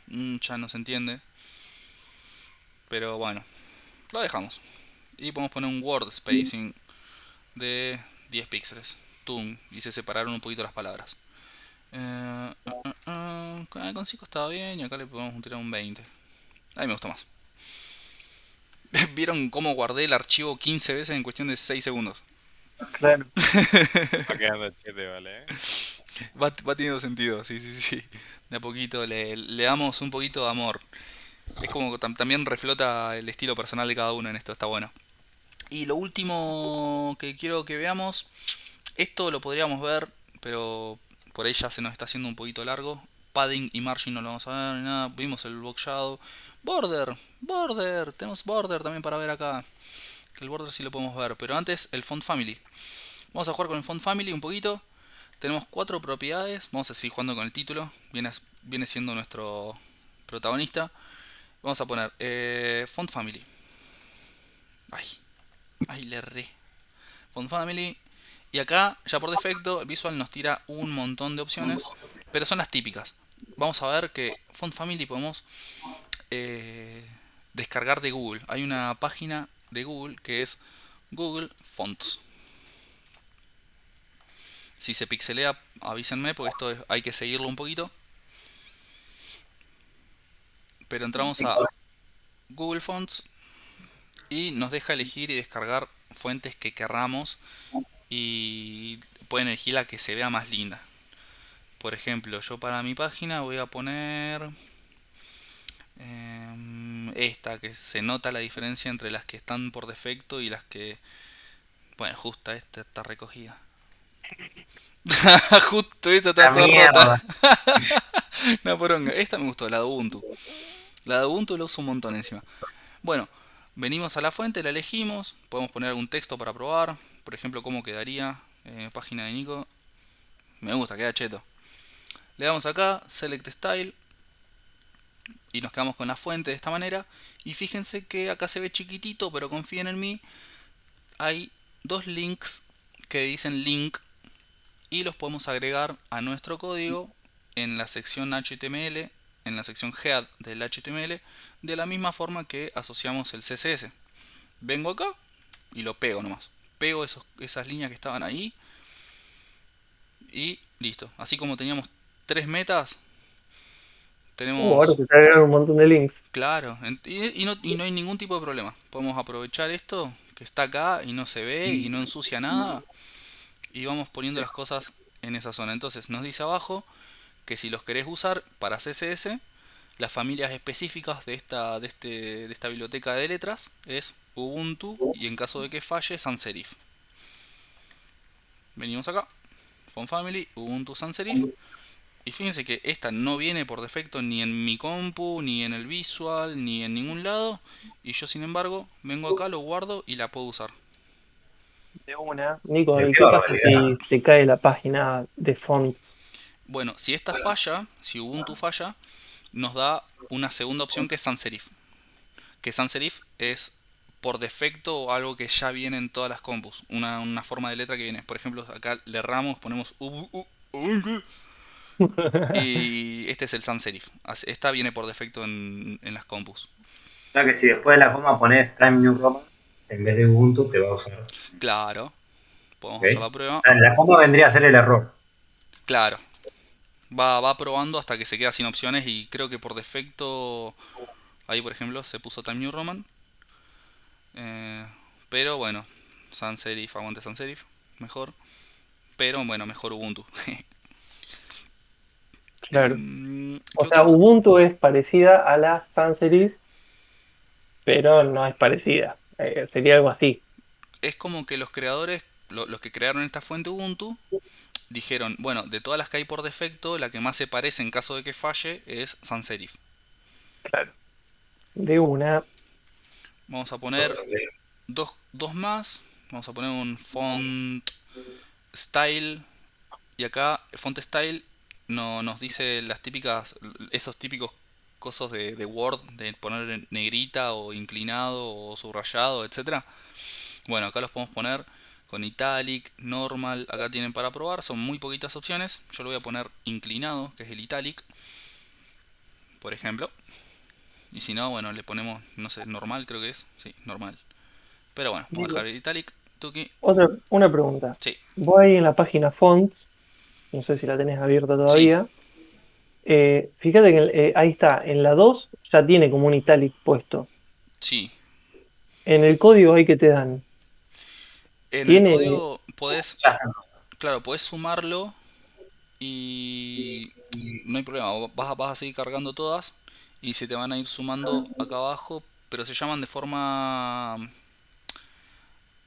Speaker 1: ya no se entiende, pero bueno, lo dejamos. Y podemos poner un word spacing de 10 píxeles. Tum, y se separaron un poquito las palabras. Con 5 estaba bien, y acá le podemos tirar un 20. A mí me gustó más. ¿Vieron cómo guardé el archivo 15 veces en cuestión de 6 segundos?
Speaker 2: Claro.
Speaker 3: Va quedando chete, ¿vale?
Speaker 1: Va teniendo sentido, sí, sí, sí. De a poquito le damos un poquito de amor. Es como también reflota el estilo personal de cada uno en esto, está bueno. Y lo último que quiero que veamos, esto lo podríamos ver, pero por ahí ya se nos está haciendo un poquito largo. Padding y margin no lo vamos a ver ni nada. Vimos el box shadow. Border, tenemos border también para ver acá. Que el border sí lo podemos ver, pero antes el font family. Vamos a jugar con el font family un poquito. Tenemos 4 propiedades. Vamos a seguir jugando con el título. Viene siendo nuestro protagonista. Vamos a poner font family. Ay, le erré. Font family. Y acá, ya por defecto, Visual nos tira un montón de opciones, pero son las típicas. Vamos a ver que Font Family podemos descargar de Google. Hay una página de Google que es Google Fonts. Si se pixelea, avísenme, porque esto hay que seguirlo un poquito. Pero entramos a Google Fonts y nos deja elegir y descargar fuentes que querramos, y pueden elegir la que se vea más linda. Por ejemplo, yo para mi página voy a poner esta, que se nota la diferencia entre las que están por defecto y las que... Bueno, justo esta está recogida. Justo esta está
Speaker 4: La
Speaker 1: toda
Speaker 4: mierda.
Speaker 1: rota. No, poronga. Esta me gustó, la de Ubuntu. La de Ubuntu la uso un montón encima. Bueno, venimos a la fuente, la elegimos. Podemos poner algún texto para probar. Por ejemplo, cómo quedaría. Página de Nico. Me gusta, queda cheto. Le damos acá, Select Style, y nos quedamos con la fuente de esta manera. Y fíjense que acá se ve chiquitito, pero confíen en mí. Hay 2 links que dicen link, y los podemos agregar a nuestro código en la sección HTML, en la sección head del HTML, de la misma forma que asociamos el CSS. Vengo acá y lo pego nomás. Pego esas líneas que estaban ahí y listo. Así como teníamos 3 metas, tenemos...
Speaker 2: Ahora te agregaron un montón de links.
Speaker 1: Claro, y no hay ningún tipo de problema. Podemos aprovechar esto que está acá y no se ve y no ensucia nada, y vamos poniendo las cosas en esa zona. Entonces nos dice abajo que si los querés usar para CSS, las familias específicas de esta biblioteca de letras es Ubuntu, y en caso de que falle, sans serif. Venimos acá, Font Family, Ubuntu sans serif, Y fíjense que esta no viene por defecto ni en mi compu, ni en el visual, ni en ningún lado. Y yo sin embargo vengo acá, lo guardo y la puedo usar.
Speaker 2: De una. Nico,
Speaker 4: Pero
Speaker 2: ¿y
Speaker 4: qué
Speaker 2: qué pasa
Speaker 4: barbaridad.
Speaker 2: si se cae la página de fonts?
Speaker 1: Bueno, si esta falla, si Ubuntu falla, nos da una segunda opción que es sans serif. Que sans serif es por defecto algo que ya viene en todas las compus. Una forma de letra que viene. Por ejemplo, acá le erramos, ponemos y este es el sans serif. Esta viene por defecto en las compus.
Speaker 4: O sea que si después de la coma pones Time New Roman, en vez de Ubuntu te va a usar.
Speaker 1: Claro,
Speaker 4: ¿Ok?
Speaker 1: podemos hacer la prueba.
Speaker 4: La coma vendría a ser el error.
Speaker 1: Claro, va probando hasta que se queda sin opciones y creo que por defecto, ahí por ejemplo se puso Time New Roman. Eh, pero bueno, sans serif, aguante sans serif, mejor. Pero bueno, mejor Ubuntu.
Speaker 2: Claro.
Speaker 1: ¿Qué
Speaker 2: O sea,
Speaker 1: otro?
Speaker 2: Ubuntu es parecida a la sans serif, pero no es parecida. Sería algo así.
Speaker 1: Es como que los creadores, los que crearon esta fuente Ubuntu, dijeron, bueno, de todas las que hay por defecto, la que más se parece en caso de que falle es sans serif.
Speaker 2: Claro. De una.
Speaker 1: Vamos a poner dos más. Vamos a poner un font style. Y acá el font style nos dice las típicas, esos típicos cosos de Word, de poner en negrita o inclinado o subrayado, etcétera. Bueno, acá los podemos poner con italic, normal, acá tienen para probar, son muy poquitas opciones. Yo lo voy a poner inclinado, que es el italic, por ejemplo. Y si no, bueno, le ponemos, no sé, normal creo que es. Sí, normal. Pero bueno, vamos a
Speaker 2: Nico,
Speaker 1: dejar el italic, tuki.
Speaker 2: una pregunta.
Speaker 1: Sí,
Speaker 2: Vos ahí en la página fonts, no sé si la tenés abierta
Speaker 1: sí,
Speaker 2: todavía. Fíjate que ahí está, en la 2 ya tiene como un italic puesto.
Speaker 1: sí.
Speaker 2: En el código ahí que te dan,
Speaker 1: En el
Speaker 2: tiene.
Speaker 1: código podés,
Speaker 4: Ya está.
Speaker 1: claro, podés sumarlo y no hay problema, vas a seguir cargando todas y se te van a ir sumando acá abajo, pero se llaman de forma...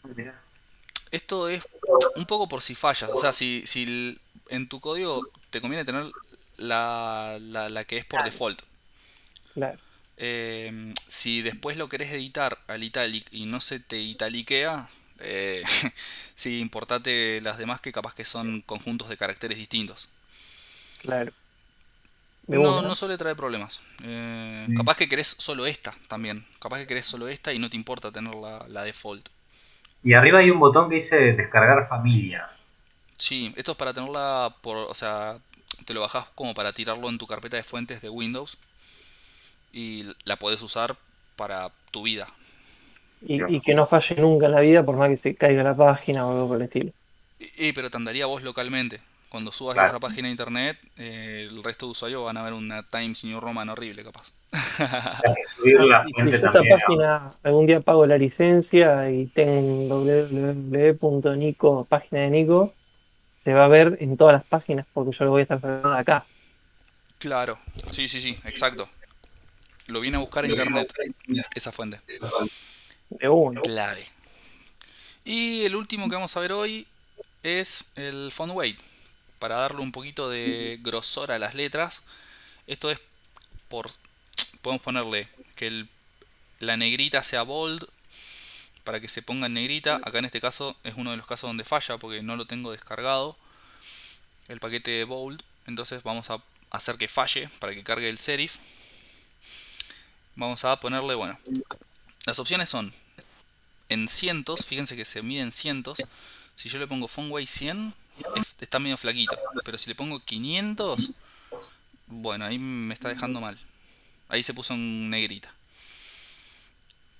Speaker 4: Mirá.
Speaker 1: Esto es un poco por si fallas, o sea, si en tu código te conviene tener la que es por default.
Speaker 2: Claro,
Speaker 1: Si después lo querés editar al italic y no se te italiquea, sí, importate las demás que capaz que son conjuntos de caracteres distintos.
Speaker 2: claro, de
Speaker 1: No, no
Speaker 2: una.
Speaker 1: suele traer problemas. Capaz que querés solo esta también. Capaz que querés solo esta y no te importa tener la default.
Speaker 4: Y arriba hay un botón que dice descargar familia.
Speaker 1: Sí, esto es para tenerla por, o sea, te lo bajás como para tirarlo en tu carpeta de fuentes de Windows y la podés usar para tu vida.
Speaker 2: Y que no falle nunca en la vida por más que se caiga la página o algo por el estilo.
Speaker 1: Pero te andaría vos localmente. Cuando subas
Speaker 4: Claro.
Speaker 1: esa página de internet, el resto de usuarios van a ver una Times New Roman horrible, capaz.
Speaker 4: Hay que subir la
Speaker 2: Y si
Speaker 4: fuente
Speaker 2: yo esa
Speaker 4: también.
Speaker 2: página algún día pago la licencia y tengo www.nico, página de Nico, se va a ver en todas las páginas porque yo lo voy a estar sacando de acá.
Speaker 1: Claro, sí, sí, sí, exacto. Lo vine a buscar a internet, esa fuente.
Speaker 2: De una.
Speaker 1: Clave. Y el último que vamos a ver hoy es el font weight. Para darle un poquito de grosor a las letras. Esto es por... Podemos ponerle que la negrita sea bold para que se ponga en negrita. Acá en este caso es uno de los casos donde falla porque no lo tengo descargado el paquete de bold. Entonces vamos a hacer que falle para que cargue el serif. Vamos a ponerle, bueno, las opciones son en cientos, fíjense que se mide en cientos. Si yo le pongo Fonway 100, está medio flaquito. Pero si le pongo 500, bueno, ahí me está dejando mal. Ahí se puso en negrita.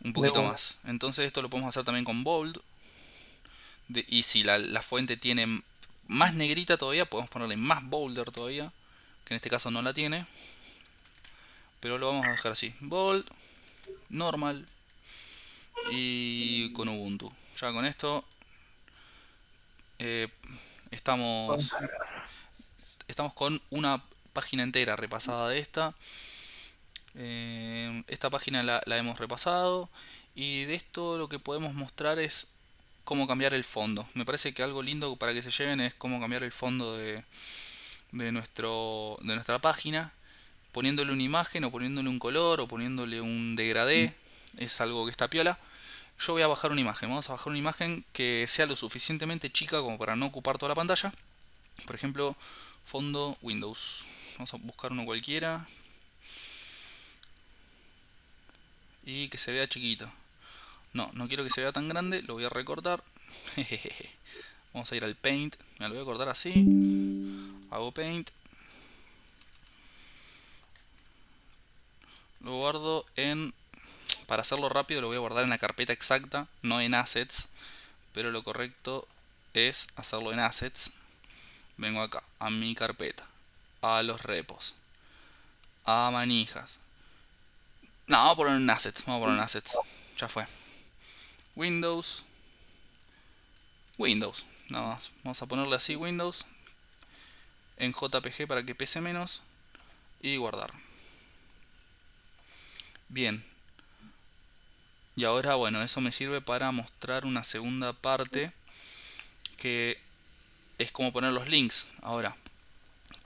Speaker 1: Un
Speaker 2: De
Speaker 1: poquito
Speaker 2: una.
Speaker 1: más. Entonces esto lo podemos hacer también con bold. Y si la fuente tiene más negrita todavía, podemos ponerle más bolder todavía. Que en este caso no la tiene. Pero lo vamos a dejar así. Bold, normal y con Ubuntu. Ya con esto eh, estamos, estamos con una página entera repasada de esta. Esta página la hemos repasado y de esto lo que podemos mostrar es cómo cambiar el fondo. Me parece que algo lindo para que se lleven es cómo cambiar el fondo de nuestra página, poniéndole una imagen o poniéndole un color o poniéndole un degradé. Es algo que está piola. Yo voy a bajar una imagen. Vamos a bajar una imagen que sea lo suficientemente chica como para no ocupar toda la pantalla. Por ejemplo, fondo Windows. Vamos a buscar uno cualquiera. Y que se vea chiquito. No, no quiero que se vea tan grande. Lo voy a recortar. Vamos a ir al Paint. Me lo voy a cortar así. Hago Paint. Lo guardo en... Para hacerlo rápido lo voy a guardar en la carpeta exacta, no en Assets. Pero lo correcto es hacerlo en Assets. Vengo acá, a mi carpeta, a los repos, a manijas. No, vamos a poner en Assets, ya fue. Windows, nada más. Vamos a ponerle así Windows, en JPG para que pese menos, y guardar. Bien. Y ahora, bueno, eso me sirve para mostrar una segunda parte, que es como poner los links. Ahora,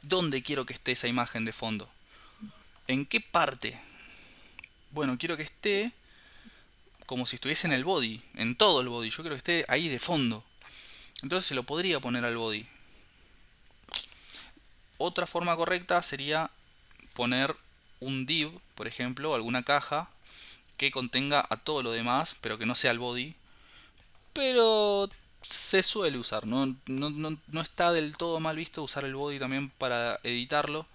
Speaker 1: ¿dónde quiero que esté esa imagen de fondo? ¿En qué parte? Bueno, quiero que esté como si estuviese en el body, en todo el body. Yo quiero que esté ahí de fondo. Entonces se lo podría poner al body. Otra forma correcta sería poner un div, por ejemplo, alguna caja que contenga a todo lo demás, pero que no sea el body. Pero se suele usar, no está del todo mal visto usar el body también para editarlo.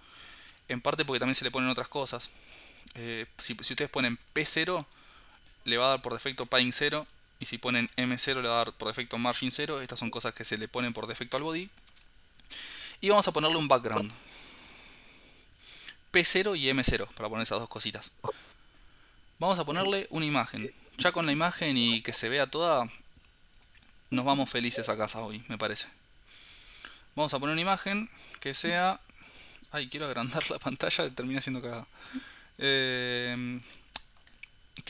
Speaker 1: En parte porque también se le ponen otras cosas. Si ustedes ponen P0, le va a dar por defecto padding 0. Y si ponen M0 le va a dar por defecto margin 0. Estas son cosas que se le ponen por defecto al body. Y vamos a ponerle un background. P0 y M0 para poner esas dos cositas. Vamos a ponerle una imagen. Ya con la imagen y que se vea toda, nos vamos felices a casa hoy, me parece. Vamos a poner una imagen que sea... Ay, quiero agrandar la pantalla, termina siendo cagada. Que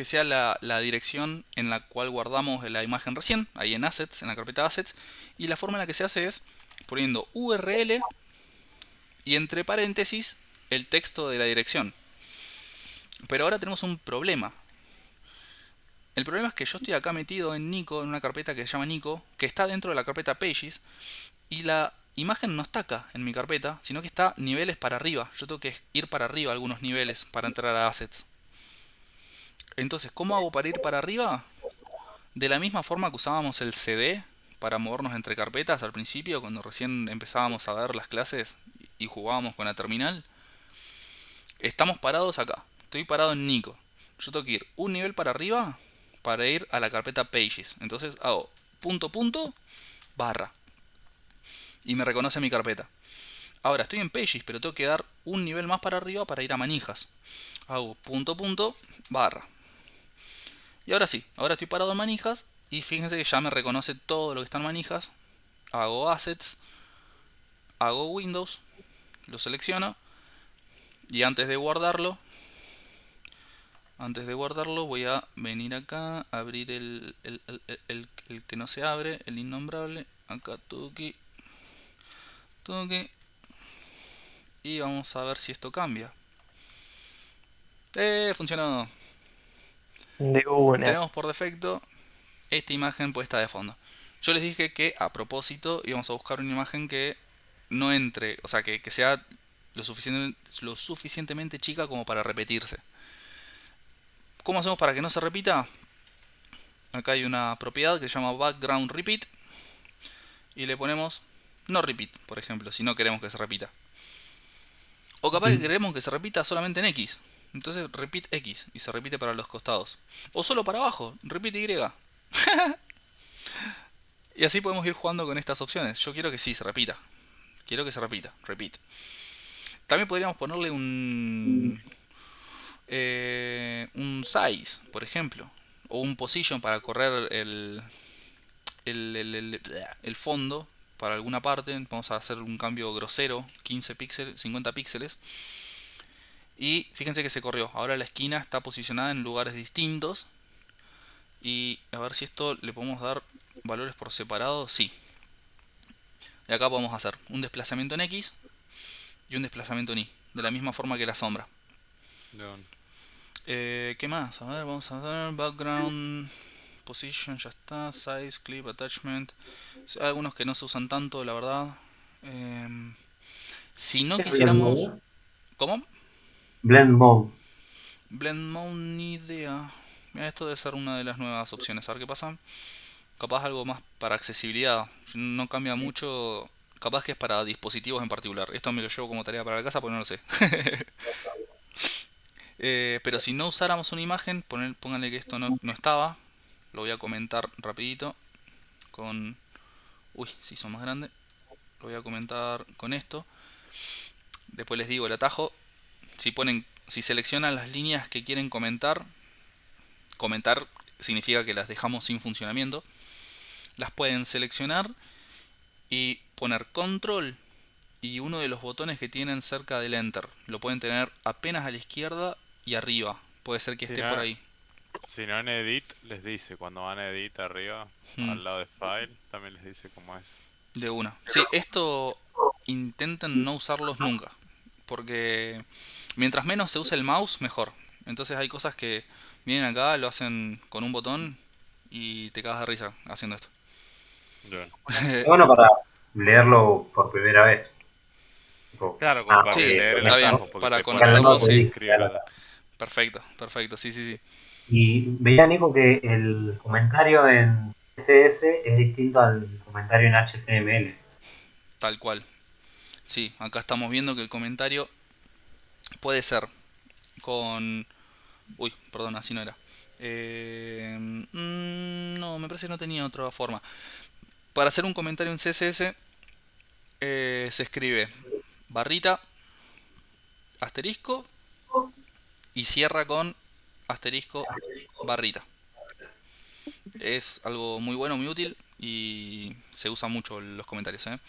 Speaker 1: sea la dirección en la cual guardamos la imagen recién, ahí en Assets, en la carpeta Assets. Y la forma en la que se hace es poniendo URL y entre paréntesis el texto de la dirección. Pero ahora tenemos un problema. El problema es que yo estoy acá metido en Nico, en una carpeta que se llama Nico, que está dentro de la carpeta Pages, y la imagen no está acá en mi carpeta, sino que está niveles para arriba. Yo tengo que ir para arriba algunos niveles para entrar a Assets. Entonces, ¿cómo hago para ir para arriba? De la misma forma que usábamos el CD para movernos entre carpetas al principio, cuando recién empezábamos a ver las clases y jugábamos con la terminal. Estamos parados acá. Estoy parado en Nico. Yo tengo que ir un nivel para arriba para ir a la carpeta Pages. Entonces hago punto punto barra y me reconoce mi carpeta. Ahora estoy en Pages, pero tengo que dar un nivel más para arriba para ir a manijas. Hago punto punto barra. Y ahora sí, ahora estoy parado en manijas y fíjense que ya me reconoce todo lo que está en manijas. Hago Assets, hago Windows, lo selecciono y antes de guardarlo voy a venir acá, abrir el que no se abre, el innombrable, acá tuki, y vamos a ver si esto cambia. Funcionó.
Speaker 2: De una.
Speaker 1: Tenemos por defecto esta imagen puesta de fondo. Yo les dije que a propósito íbamos a buscar una imagen que no entre, o sea, que sea lo suficientemente chica como para repetirse. ¿Cómo hacemos para que no se repita? Acá hay una propiedad que se llama background repeat y le ponemos no repeat, por ejemplo, si no queremos que se repita. O capaz que queremos que se repita solamente en X. Entonces repeat X y se repite para los costados. O solo para abajo, repeat Y. Y así podemos ir jugando con estas opciones. Yo quiero que sí se repita. Quiero que se repita, repeat. También podríamos ponerle un size, por ejemplo, o un position para correr el fondo para alguna parte. Vamos a hacer un cambio grosero, 15 píxeles, 50 píxeles. Y fíjense que se corrió. Ahora la esquina está posicionada en lugares distintos. Y a ver si esto le podemos dar valores por separado. Sí. Y acá podemos hacer un desplazamiento en X y un desplazamiento ni, de la misma forma que la sombra.
Speaker 3: De una.
Speaker 1: ¿Qué más? A ver, vamos a ver. Background, position, ya está. Size, clip, attachment. Hay algunos que no se usan tanto, la verdad. Si no
Speaker 4: ¿Qué es Blend
Speaker 1: quisiéramos...
Speaker 4: Mode?
Speaker 1: ¿Cómo?
Speaker 4: Blend Mode.
Speaker 1: Blend Mode, ni idea. Mira, esto debe ser una de las nuevas opciones. A ver qué pasa. Capaz algo más para accesibilidad. No cambia mucho. Capaz que es para dispositivos en particular. Esto me lo llevo como tarea para la casa porque no lo sé. Pero si no usáramos una imagen, pónganle que esto no estaba. Lo voy a comentar rapidito. Con... Uy, si son más grandes. Lo voy a comentar con esto. Después les digo el atajo. Si seleccionan las líneas que quieren comentar significa que las dejamos sin funcionamiento. Las pueden seleccionar y poner control y uno de los botones que tienen cerca del enter. Lo pueden tener apenas a la izquierda y arriba. Puede ser que
Speaker 3: Si
Speaker 1: esté por
Speaker 3: no,
Speaker 1: ahí.
Speaker 3: si no en edit, les dice, cuando van a edit arriba,
Speaker 1: Mm,
Speaker 3: al lado de file, también les dice cómo es.
Speaker 1: de una. Sí, esto intenten no usarlos nunca. Porque mientras menos se use el mouse, mejor. Entonces hay cosas que vienen acá, lo hacen con un botón y te cagas de risa haciendo esto.
Speaker 3: De una.
Speaker 4: Es bueno para leerlo por primera vez. Tipo,
Speaker 3: Claro, como para que
Speaker 1: Sí,
Speaker 3: leer el
Speaker 1: está bien.
Speaker 3: atajo, porque
Speaker 1: Para
Speaker 3: te
Speaker 4: porque al
Speaker 3: pone
Speaker 1: conocerlo,
Speaker 4: menos te
Speaker 1: sí.
Speaker 4: dice.
Speaker 3: escribe el atajo.
Speaker 1: Perfecto, perfecto. Sí, sí, sí.
Speaker 4: Y veía, Nico, que el comentario en CSS es distinto al comentario en HTML.
Speaker 1: Tal cual. Sí, acá estamos viendo que el comentario puede ser con... Uy, perdón, así no era. No, me parece que no tenía otra forma. Para hacer un comentario en CSS se escribe barrita, asterisco y cierra con asterisco, barrita. Es algo muy bueno, muy útil y se usa mucho en los comentarios, ¿eh?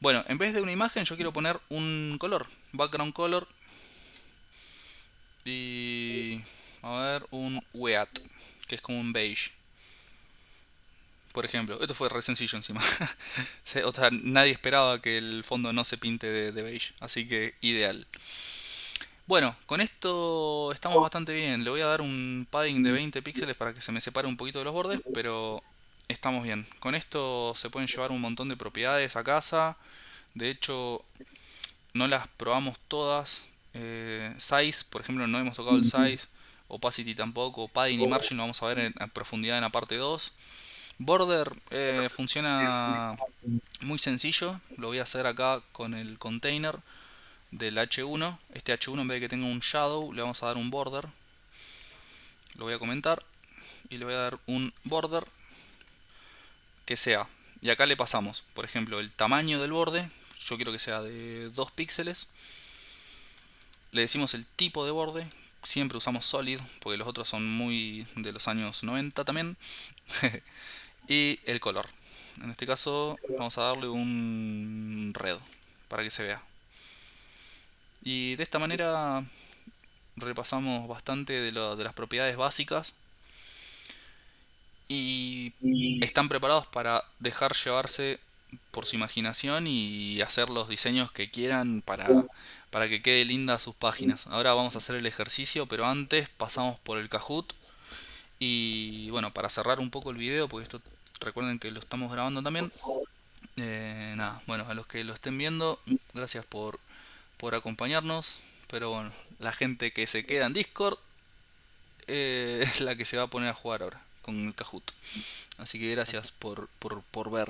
Speaker 1: Bueno, en vez de una imagen yo quiero poner un color, background color y a ver, un wheat, que es como un beige. Por ejemplo, esto fue re sencillo encima. O sea, nadie esperaba que el fondo no se pinte de beige, así que ideal. Bueno, con esto estamos bastante bien. Le voy a dar un padding de 20 píxeles para que se me separe un poquito de los bordes, pero estamos bien. Con esto se pueden llevar un montón de propiedades a casa. De hecho, no las probamos todas. Size, por ejemplo, no hemos tocado el size. Opacity tampoco. Padding y margin lo vamos a ver en profundidad en la parte 2. Border funciona muy sencillo. Lo voy a hacer acá con el container del H1. Este H1, en vez de que tenga un shadow, le vamos a dar un border. Lo voy a comentar y le voy a dar un border que sea. Y acá le pasamos, por ejemplo, el tamaño del borde. Yo quiero que sea de 2 píxeles. Le decimos el tipo de borde. Siempre usamos solid, porque los otros son muy de los años 90 también. Y el color. En este caso vamos a darle un red para que se vea. Y de esta manera repasamos bastante de las propiedades básicas y están preparados para dejar llevarse por su imaginación y hacer los diseños que quieran para que quede linda sus páginas. Ahora vamos a hacer el ejercicio, pero antes pasamos por el Kahoot. Y bueno, para cerrar un poco el video, porque esto recuerden que lo estamos grabando también. Nada, bueno, a los que lo estén viendo, gracias por acompañarnos. Pero bueno, la gente que se queda en Discord es la que se va a poner a jugar ahora con el Kahoot. Así que gracias por ver.